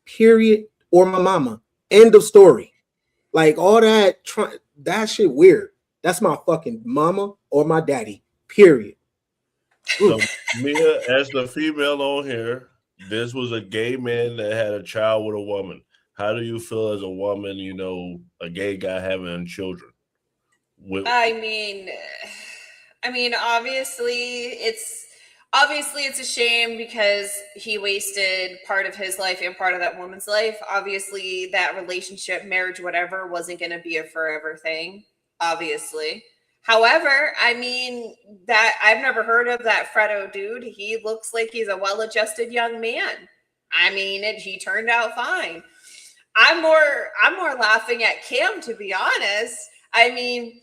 Period. Or my mama. End of story. Like all that. That shit weird. That's my fucking mama or my daddy. Period. So, Mia, as the female on here, this was a gay man that had a child with a woman. How do you feel as a woman, you know, a gay guy having children? I mean, obviously it's a shame because he wasted part of his life and part of that woman's life. Obviously, that relationship, marriage, whatever, wasn't going to be a forever thing, obviously. However, I mean, that I've never heard of that Fredo dude. He looks like he's a well-adjusted young man. I mean, he turned out fine. I'm more laughing at Cam, to be honest. I mean,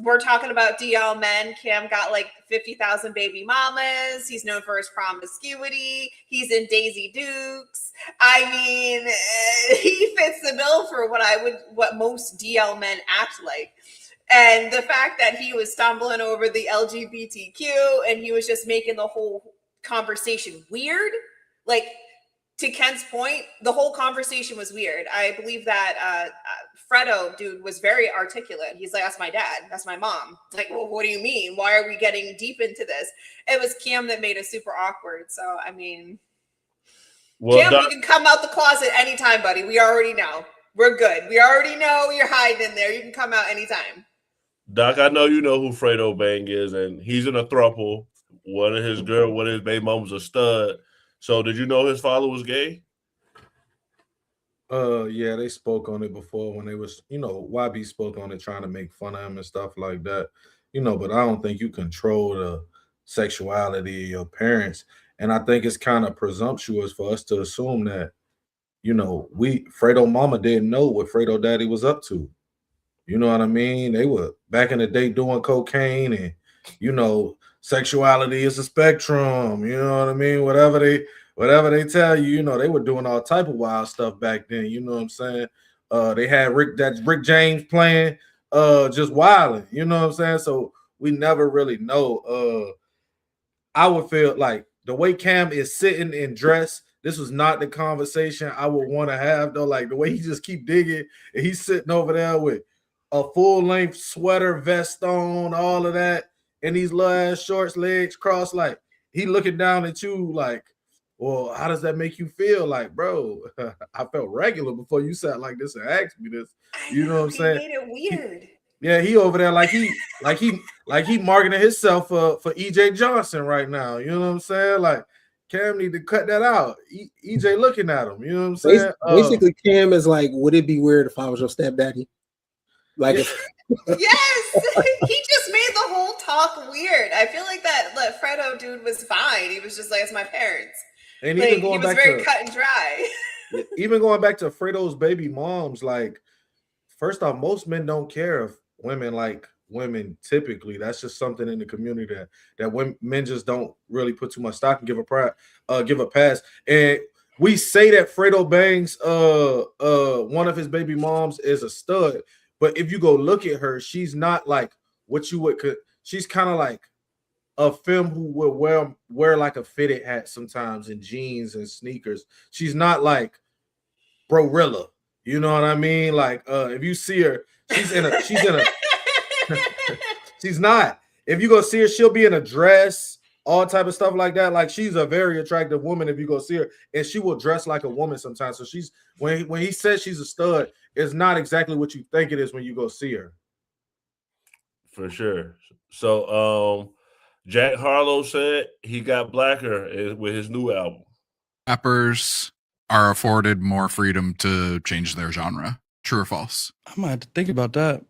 we're talking about DL men. Cam got like 50,000 baby mamas. He's known for his promiscuity. He's in Daisy Dukes. I mean, he fits the bill for what most DL men act like. And the fact that he was stumbling over the LGBTQ and he was just making the whole conversation weird, like to Ken's point, the whole conversation was weird. I believe that Fredo dude was very articulate. He's like, that's my dad. That's my mom. Like, well, what do you mean? Why are we getting deep into this? It was Cam that made it super awkward. So, I mean, well, Cam, you can come out the closet anytime, buddy. We already know. We're good. We already know you're hiding in there. You can come out anytime. Doc, I know you know who Fredo Bang is, and he's in a throuple. One of his baby mom was a stud. So did you know his father was gay? Yeah, they spoke on it before when they was, YB spoke on it trying to make fun of him and stuff like that. But I don't think you control the sexuality of your parents. And I think it's kind of presumptuous for us to assume that, Fredo mama didn't know what Fredo daddy was up to. You know what I mean? They were back in the day doing cocaine and, sexuality is a spectrum. You know what I mean? Whatever they tell you, they were doing all type of wild stuff back then. You know what I'm saying? They had Rick James playing, just wilding. You know what I'm saying? So we never really know. I would feel like the way Cam is sitting and dressed, this was not the conversation I would want to have, though. Like the way he just keep digging and he's sitting over there with a full-length sweater, vest on, all of that, and these little ass shorts, legs crossed, like he looking down at you like, well, how does that make you feel? Like, bro, I felt regular before you sat like this and asked me this. You know what I'm saying? Made it weird. He over there like he marketing himself for EJ Johnson right now. You know what I'm saying? Like Cam need to cut that out. EJ looking at him. You know what I'm saying? Basically, Cam is like, would it be weird if I was your stepdaddy? Like, yes, he just made the whole talk weird. I feel like that Fredo dude was fine. He was just like, it's my parents. And like, even going he was back very to cut and dry. even going back to Fredo's baby moms, like, first off, most men don't care if women like women. Typically, that's just something in the community that men just don't really put too much stock and give a pass. And we say that Fredo Bang's one of his baby moms is a stud. But if you go look at her, she's not like what you would. She's kind of like a femme who would wear like a fitted hat sometimes and jeans and sneakers. She's not like Brorilla. You know what I mean? Like if you see her, she's not. If you go see her, she'll be in a dress, all type of stuff like that. Like she's a very attractive woman if you go see her, and she will dress like a woman sometimes. So she's when he says she's a stud, it's not exactly what you think it is when you go see her. For sure. So Jack Harlow said he got blacker with his new album. Rappers are afforded more freedom to change their genre. True or false? I might have to think about that.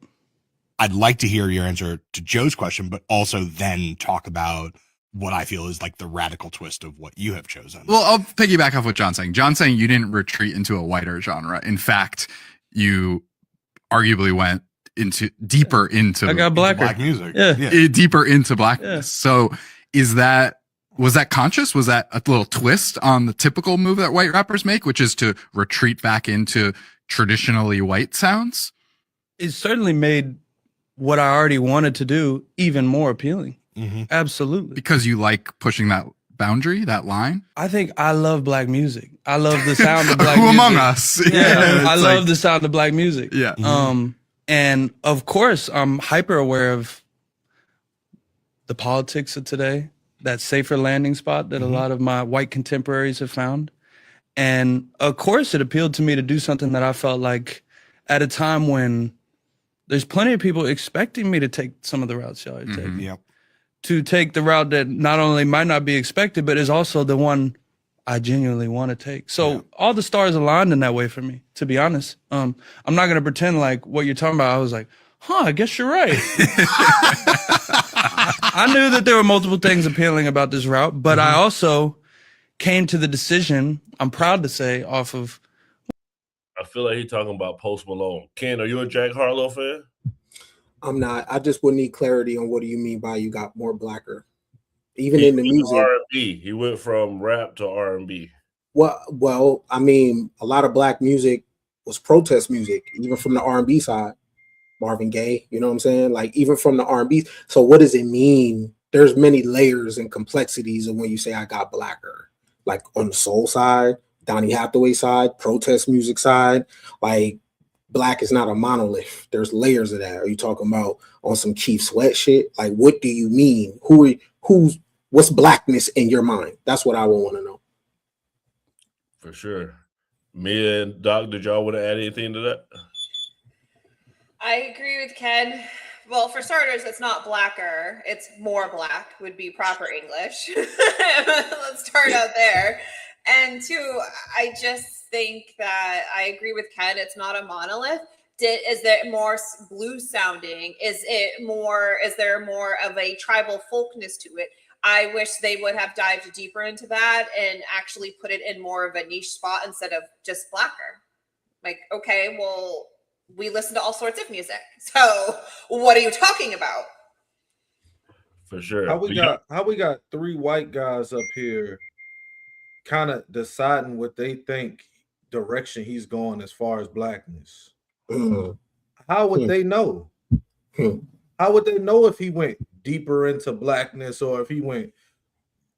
I'd like to hear your answer to Joe's question, but also then talk about what I feel is like the radical twist of what you have chosen. Well, I'll piggyback off what John's saying. John's saying you didn't retreat into a whiter genre. In fact, you arguably went deeper into I got blacker. Black music. Yeah. Deeper into blackness. So was that conscious? Was that a little twist on the typical move that white rappers make, which is to retreat back into traditionally white sounds? It certainly made what I already wanted to do even more appealing. Absolutely. Because you like pushing that boundary, that line? I think I love black music. I love the sound of black Who music. among us? Yeah, I It's love like- the sound of black music. Yeah. And of course, I'm hyper aware of the politics of today, that safer landing spot that a lot of my white contemporaries have found. And of course, it appealed to me to do something that I felt like at a time when there's plenty of people expecting me to take some of the routes y'all are taking. Yep. To take the route that not only might not be expected, but is also the one I genuinely want to take. So all the stars aligned in that way for me, to be honest. I'm not going to pretend like what you're talking about. I was like, I guess you're right. I knew that there were multiple things appealing about this route, but I also came to the decision, I'm proud to say, off of. I feel like he's talking about Post Malone. Ken, are you a Jack Harlow fan? I'm not. I just would need clarity on what do you mean by you got more blacker, even in the music. R&B. He went from rap to R&B. Well, I mean, a lot of black music was protest music, even from the R&B side. Marvin Gaye, you know what I'm saying? Like even from the R&B. So what does it mean? There's many layers and complexities of when you say I got blacker. Like on the soul side, Donny Hathaway side, protest music side, like black is not a monolith. There's layers of that. Are you talking about on some Keith Sweat shit? Like what do you mean? What's blackness in your mind? That's what I would want to know. For sure. Me and Doc, did y'all want to add anything to that? I agree with Ken. Well, for starters, it's not blacker. It's more black would be proper English. Let's start out there. And two, I just think that I agree with Ken. It's not a monolith. Is there more blues sounding? Is there more of a tribal folkness to it? I wish they would have dived deeper into that and actually put it in more of a niche spot instead of just blacker. Like, okay, well, we listen to all sorts of music. So what are you talking about? For sure. How we got three white guys up here kind of deciding what they think direction he's going as far as blackness. How would they know? How would they know if he went deeper into blackness or if he went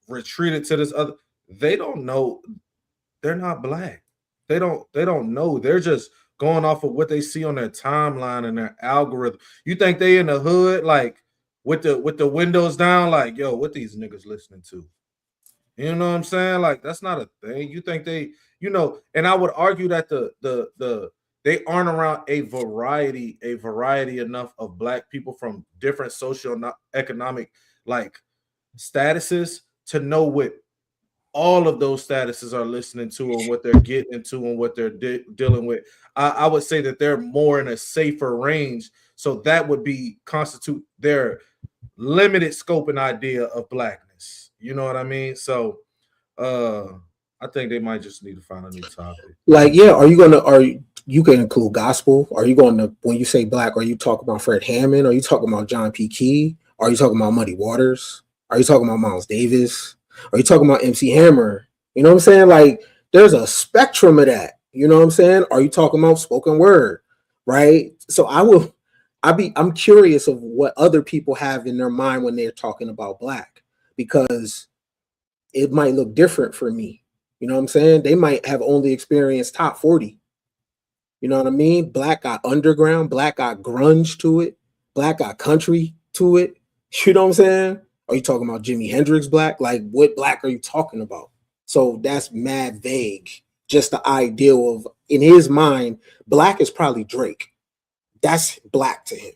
retreated to this other? They don't know. They're not black. They don't know. They're just going off of what they see on their timeline and their algorithm. You think they in the hood, like with the windows down, like, yo, what these niggas listening to? You know what I'm saying? Like, that's not a thing. You think they, and I would argue that they aren't around a variety enough of black people from different socioeconomic like statuses to know what all of those statuses are listening to and what they're getting into and what they're dealing with. I would say that they're more in a safer range. So that would constitute their limited scope and idea of blackness. You know what I mean? So I think they might just need to find a new topic. Like, yeah, you can include gospel? Are you going to, when you say black, are you talking about Fred Hammond? Are you talking about John P. Key? Are you talking about Muddy Waters? Are you talking about Miles Davis? Are you talking about MC Hammer? You know what I'm saying? Like, there's a spectrum of that. You know what I'm saying? Are you talking about spoken word? Right? So I'm curious of what other people have in their mind when they're talking about black, because it might look different for me. You know what I'm saying? They might have only experienced top 40. You know what I mean? Black got underground, black got grunge to it, black got country to it. You know what I'm saying? Are you talking about Jimi Hendrix black? Like, what black are you talking about? So that's mad vague. Just the idea of, in his mind, black is probably Drake. That's black to him.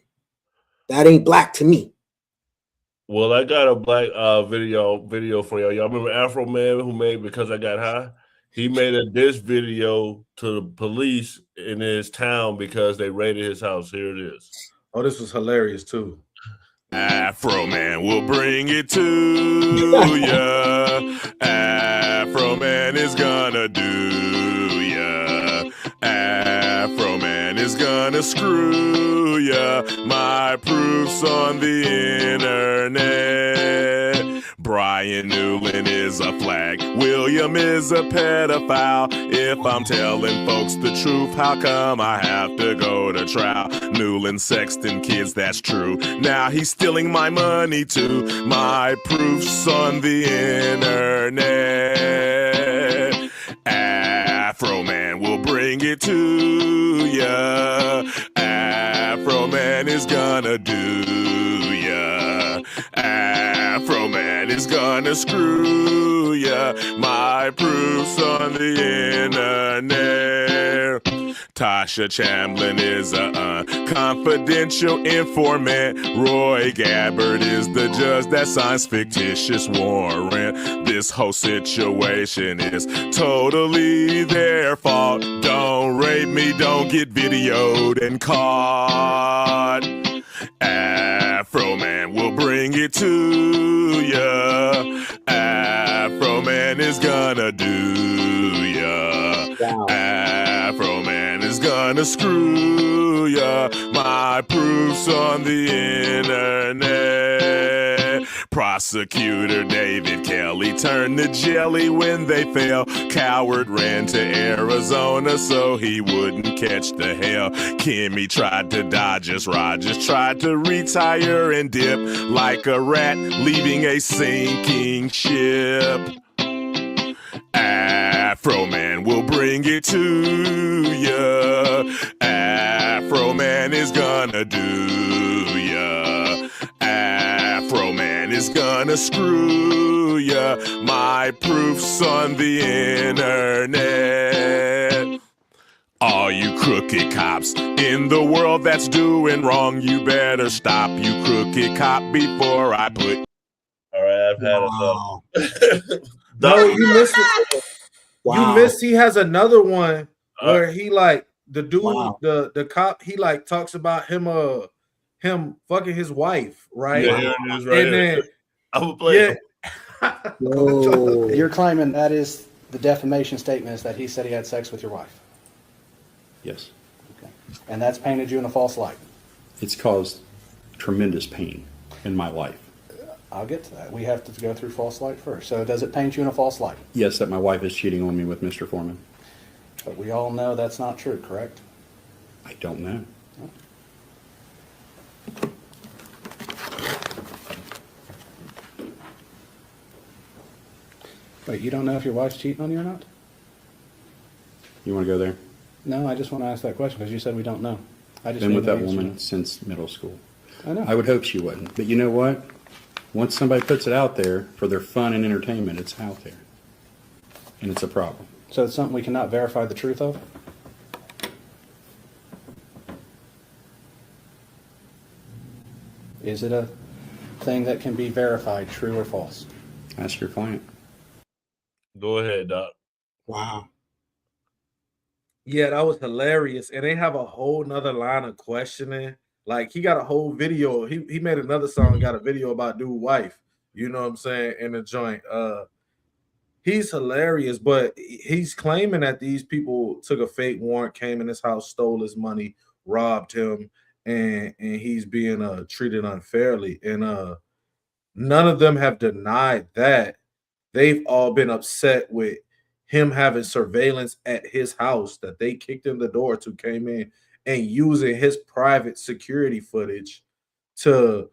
That ain't black to me. Well, I got a black video for y'all. Y'all remember Afro Man who made Because I Got High? He made a diss video to the police in his town because they raided his house. Here it is. Oh, this was hilarious too. Afro Man will bring it to ya. Afro Man is gonna do ya. Afro Man is gonna screw ya. My proof's on the internet. Brian Newland is a flag. William is a pedophile. If I'm telling folks the truth, how come I have to go to trial? Newland sexting kids, that's true. Now he's stealing my money too. My proof's on the internet. Afro Man will bring it to ya. Afro Man is gonna do ya. Afro Man is gonna screw ya. My proof's on the internet. Tasha Chamblin is a confidential informant. Roy Gabbard is the judge that signs fictitious warrant. This whole situation is totally their fault. Don't rape me, don't get videoed and caught. Afro Man will bring it to ya. Afro Man is gonna do ya. Afro Man is gonna screw ya. My proof's on the internet. Prosecutor David Kelly turned to jelly when they fell. Coward ran to Arizona so he wouldn't catch the hell. Kimmy tried to dodge us. Rogers tried to retire and dip like a rat leaving a sinking ship. Afro Man will bring it to ya. Afro Man is gonna do ya. Afro Man is gonna screw ya. My proof's on the internet. All you crooked cops in the world that's doing wrong, you better stop, you crooked cop, before I put. All right, I've had enough. No, you missed it. You missed. He has another one where he like the dude, the cop. He like talks about him fucking his wife, right? Yeah, here it is, right and here. then I'm gonna play. You're claiming that is the defamation statement is that he said he had sex with your wife. Yes. Okay. And that's painted you in a false light. It's caused tremendous pain in my life. I'll get to that. We have to go through false light first. So does it paint you in a false light? Yes, that my wife is cheating on me with Mr. Foreman. But we all know that's not true, correct? I don't know. Wait, you don't know if your wife's cheating on you or not? You want to go there? No, I just want to ask that question because you said we don't know. I just Been with need that the answer. woman since middle school. I know. I would hope she wouldn't. But you know what? Once somebody puts it out there for their fun and entertainment, it's out there. And it's a problem. So it's something we cannot verify the truth of? Is it a thing that can be verified, true or false? Ask your client. Go ahead, Doc. Wow. Yeah, that was hilarious. And they have a whole nother line of questioning. Like he got a whole video. He made another song, got a video about dude wife. You know what I'm saying? In the joint. He's hilarious, but he's claiming that these people took a fake warrant, came in his house, stole his money, robbed him, and he's being treated unfairly. And none of them have denied that. They've all been upset with him having surveillance at his house that they kicked in the door to, came in and using his private security footage to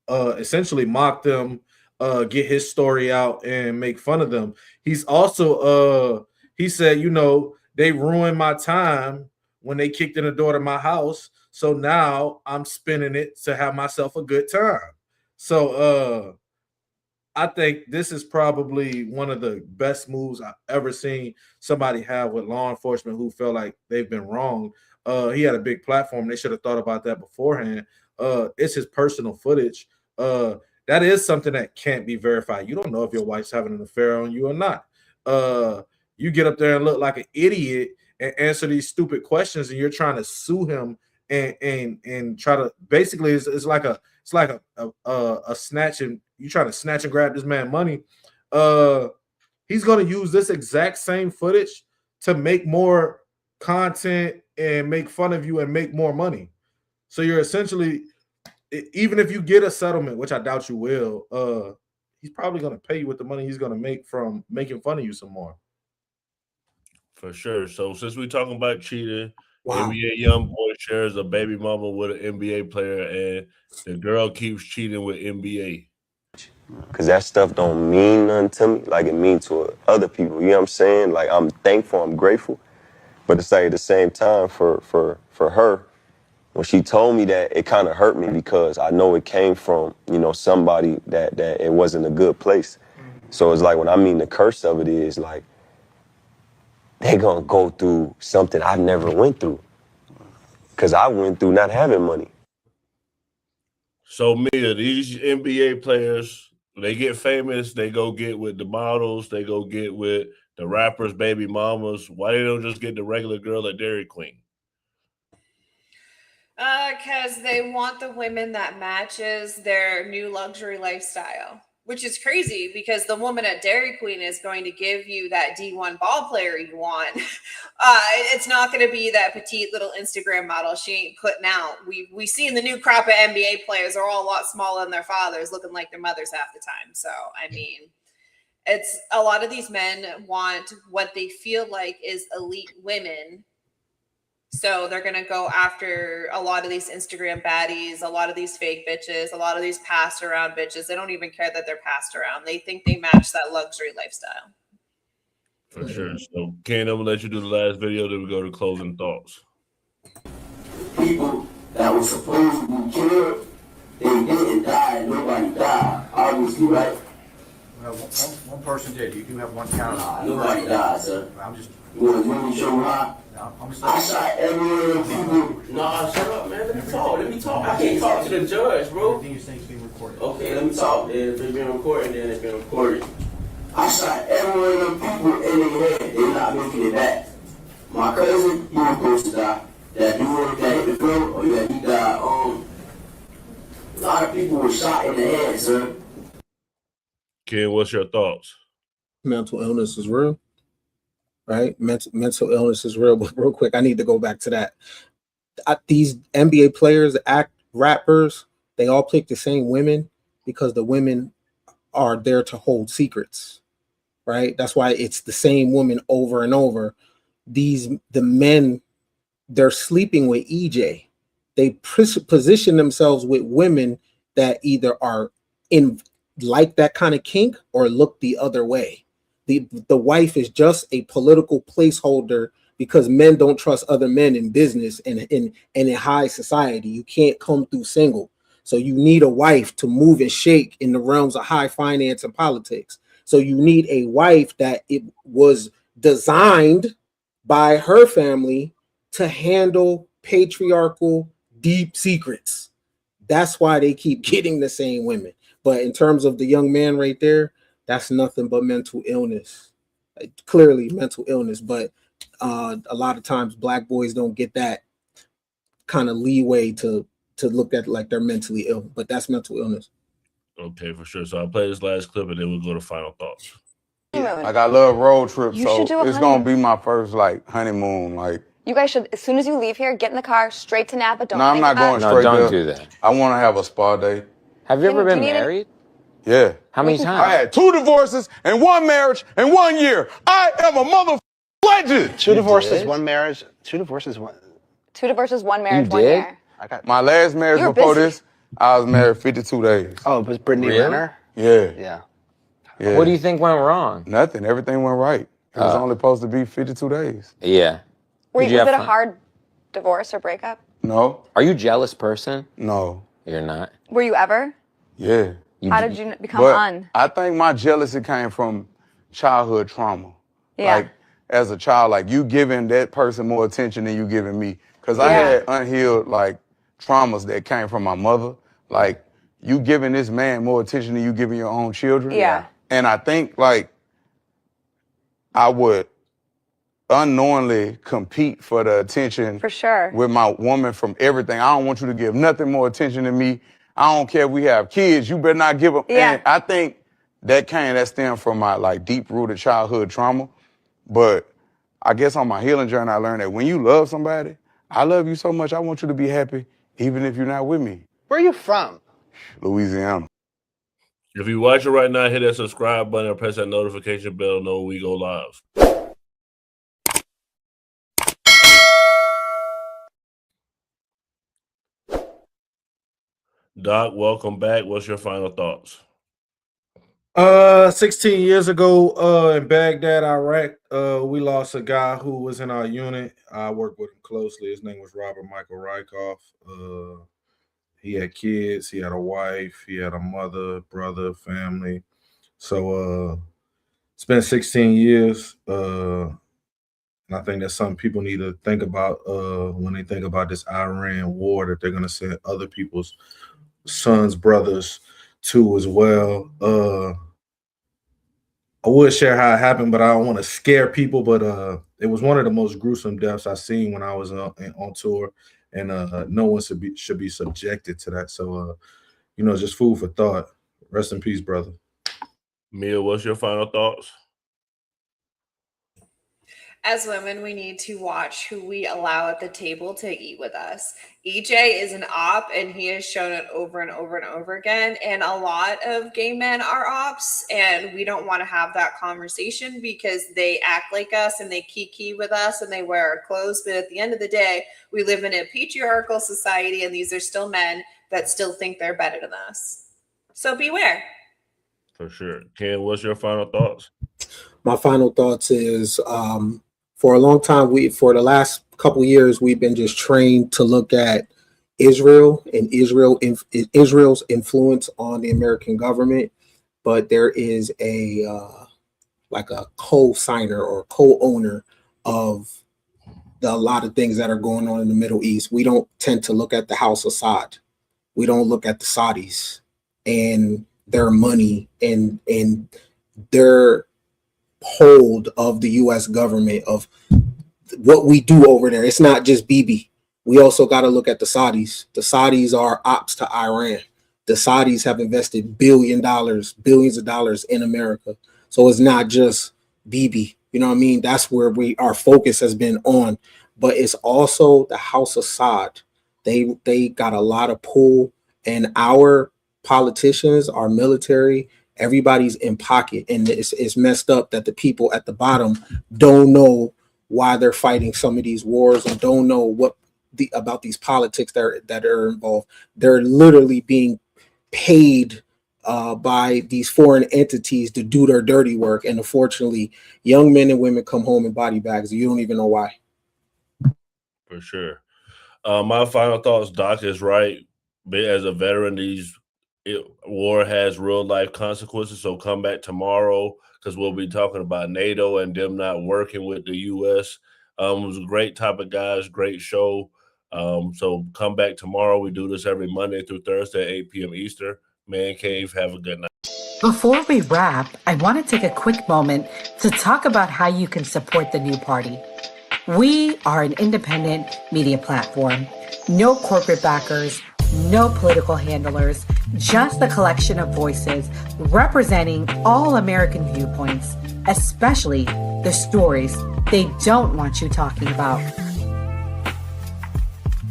essentially mock them, get his story out and make fun of them. He's also he said, you know, they ruined my time when they kicked in the door to my house, so now I'm spending it to have myself a good time. So I think this is probably one of the best moves I've ever seen somebody have with law enforcement who felt like they've been wrong. He had a big platform. They should have thought about that beforehand. It's his personal footage. That is something that can't be verified. You don't know if your wife's having an affair on you or not. You get up there and look like an idiot and answer these stupid questions, and you're trying to sue him and try to basically it's like a snatch, and you try to snatch and grab this man money. He's going to use this exact same footage to make more content and make fun of you and make more money. So you're essentially, even if you get a settlement, which I doubt you will, he's probably going to pay you with the money he's going to make from making fun of you some more. For sure. So since we're talking about cheating, Wow. NBA young boy shares a baby mama with an NBA player, and the girl keeps cheating with NBA. Cause that stuff don't mean nothing to me like it means to other people. You know what I'm saying? Like I'm thankful, I'm grateful, but it's like at the same time for her, when she told me that, it kind of hurt me because I know it came from, you know, somebody that it wasn't a good place. So it's like when I mean the curse of it is like they gonna go through something I never went through, cause I went through not having money. So Mia, these NBA players, they get famous, they go get with the models, they go get with the rappers, baby mamas. Why they don't just get the regular girl at Dairy Queen? Because they want the women that matches their new luxury lifestyle, which is crazy because the woman at Dairy Queen is going to give you that D1 ball player you want. It's not going to be that petite little Instagram model she ain't putting out. We seen the new crop of NBA players are all a lot smaller than their fathers, looking like their mothers half the time. So, I mean, it's a lot of these men want what they feel like is elite women. So they're going to go after a lot of these Instagram baddies, a lot of these fake bitches, a lot of these passed around bitches. They don't even care that they're passed around. They think they match that luxury lifestyle. For sure. So, Ken, I'm going to let you do the last video, then we go to closing thoughts. People that were supposed to be killed, they didn't die, and nobody died. Obviously, right? Well, one person did. You do have one count. Nobody died, sir. I'm just. You want to show me why? No, I'm I shot every one of them people. Nah, shut up, man. Let me talk. Let me talk. I can't talk to the judge, bro. Everything you say is being recorded. Okay, let me talk. Then if it's been recorded, then it's been recorded. I shot every one of them people in their head. They're not making it back. My cousin, he was supposed to die. That dude that hit the floor, or that he died. A lot of people were shot in the head, sir. Ken, what's your thoughts? Mental illness is real, right? Mental illness is real. But real quick, I need to go back to that. These NBA players, rappers, they all pick the same women because the women are there to hold secrets, right? That's why it's the same woman over and over. The men, they're sleeping with EJ. They position themselves with women that either are in like that kind of kink or look the other way. The wife is just a political placeholder because men don't trust other men in business and in high society. You can't come through single. So you need a wife to move and shake in the realms of high finance and politics. So you need a wife that it was designed by her family to handle patriarchal deep secrets. That's why they keep getting the same women. But in terms of the young man right there, that's nothing but mental illness. Clearly mental illness, but a lot of times black boys don't get that kind of leeway to look at like they're mentally ill, but that's mental illness. Okay, for sure. So I'll play this last clip and then we'll go to final thoughts. Like I love road trips, You so should do a it's gonna be my first like honeymoon. Like You guys should, as soon as you leave here, get in the car, straight to Napa. Don't no, I'm think not about going it. straight don't there. do that. I want to have a spa day. Have you ever Do been you need married? Yeah. How many times? I had 2 divorces and 1 marriage in 1 year. I am a mother legend. 2 divorces, 1 marriage. 2 divorces, 1. 2 divorces, 1 marriage, You 1 did? year. My last marriage You're before busy. this, I was married 52 days. Oh, it was Brittany Really? Renner? Yeah. Yeah. What do you think went wrong? Nothing. Everything went right. It was only supposed to be 52 days. Yeah. Was Did you it have a fun? hard divorce or breakup? No. Are you a jealous person? No. You're not. Were you ever? Yeah. How did you become But I think my jealousy came from childhood trauma. Yeah. Like, as a child, like, you giving that person more attention than you giving me. Because I Yeah. had unhealed, like, traumas that came from my mother. Like, you giving this man more attention than you giving your own children. Yeah. And I think, like, I would unknowingly compete for the attention For sure. with my woman from everything. I don't want you to give nothing more attention to me. I don't care if we have kids. You better not give them. Yeah. And I think that stemmed from my like deep-rooted childhood trauma. But I guess on my healing journey, I learned that when you love somebody, I love you so much, I want you to be happy, even if you're not with me. Where are you from? Louisiana. If you're watching right now, hit that subscribe button and press that notification bell to know when we go live. Doc, welcome back. What's your final thoughts? 16 years ago, in Baghdad, Iraq, we lost a guy who was in our unit. I worked with him closely. His name was Robert Michael Rykoff. He had kids, he had a wife, he had a mother, brother, family. So it's been 16 years. And I think that's something people need to think about when they think about this Iran war, that they're going to send other people's sons, brothers too as well. I would share how it happened, but I don't want to scare people. But it was one of the most gruesome deaths I've seen when I was on tour, and no one should be subjected to that. So, just food for thought. Rest in peace, brother. Mia, what's your final thoughts? As women, we need to watch who we allow at the table to eat with us. EJ is an op, and he has shown it over and over and over again. And a lot of gay men are ops, and we don't want to have that conversation because they act like us and they kiki with us and they wear our clothes. But at the end of the day, we live in a patriarchal society, and these are still men that still think they're better than us. So beware. For sure. Ken, what's your final thoughts? My final thoughts is for a long time, for the last couple years, we've been just trained to look at Israel and Israel's influence on the American government, but there is a co-signer or co-owner of a lot of things that are going on in the Middle East. We don't tend to look at the House of Saud. We don't look at the Saudis and their money and their hold of the U.S. government, of what we do over there. It's not just Bibi. We also got to look at the Saudis. The Saudis are ops to Iran. The Saudis have invested billions of dollars in America. So it's not just Bibi. You know what I mean? That's where our focus has been on. But it's also the House of Saud. They got a lot of pull, and our politicians, our military, everybody's in pocket, and it's messed up that the people at the bottom don't know why they're fighting some of these wars and don't know about these politics that are involved. They're literally being paid by these foreign entities to do their dirty work, and unfortunately, young men and women come home in body bags. You don't even know why. For sure. My final thoughts, Doc is right. As a veteran, war has real life consequences. So come back tomorrow, because we'll be talking about NATO and them not working with the U.S. It was a great topic, guys. Great show. So come back tomorrow. We do this every Monday through Thursday at 8 p.m. Eastern. Man Cave, have a good night. Before we wrap, I want to take a quick moment to talk about how you can support the new party. We are an independent media platform. No corporate backers, no political handlers, just a collection of voices representing all American viewpoints, especially the stories they don't want you talking about.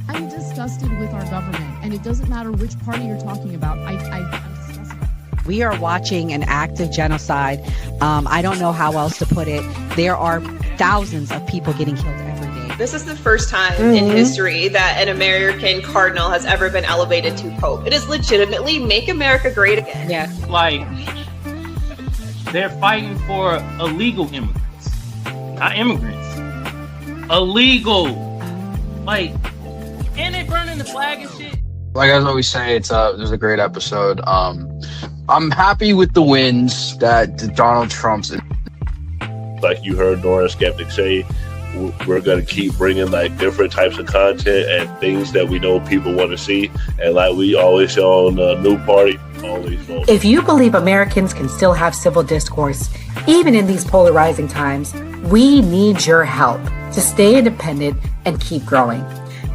I'm disgusted with our government, and it doesn't matter which party you're talking about. I'm disgusted. We are watching an act of genocide. I don't know how else to put it. There are thousands of people getting killed every day. This is the first time in history that an American cardinal has ever been elevated to pope. It is legitimately make America great again. Yeah. Like, they're fighting for illegal immigrants, not immigrants. Illegal. Like, and they burning the flag and shit. Like I always say, it was a great episode. I'm happy with the wins that Donald Trump's. Like you heard Nora Skeptic say, we're going to keep bringing like different types of content and things that we know people want to see. And like we always say on the New Party, always vote. If you believe Americans can still have civil discourse, even in these polarizing times, we need your help to stay independent and keep growing.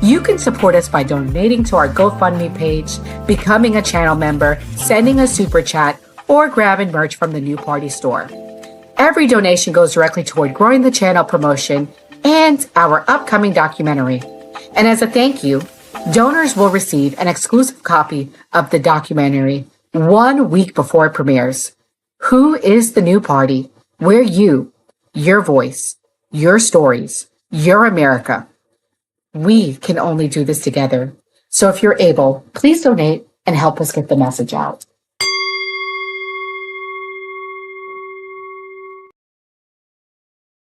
You can support us by donating to our GoFundMe page, becoming a channel member, sending a super chat, or grabbing merch from the New Party store. Every donation goes directly toward growing the channel promotion and our upcoming documentary. And as a thank you, donors will receive an exclusive copy of the documentary 1 week before it premieres. Who is the New Party? We're you, your voice, your stories, your America. We can only do this together. So if you're able, please donate and help us get the message out.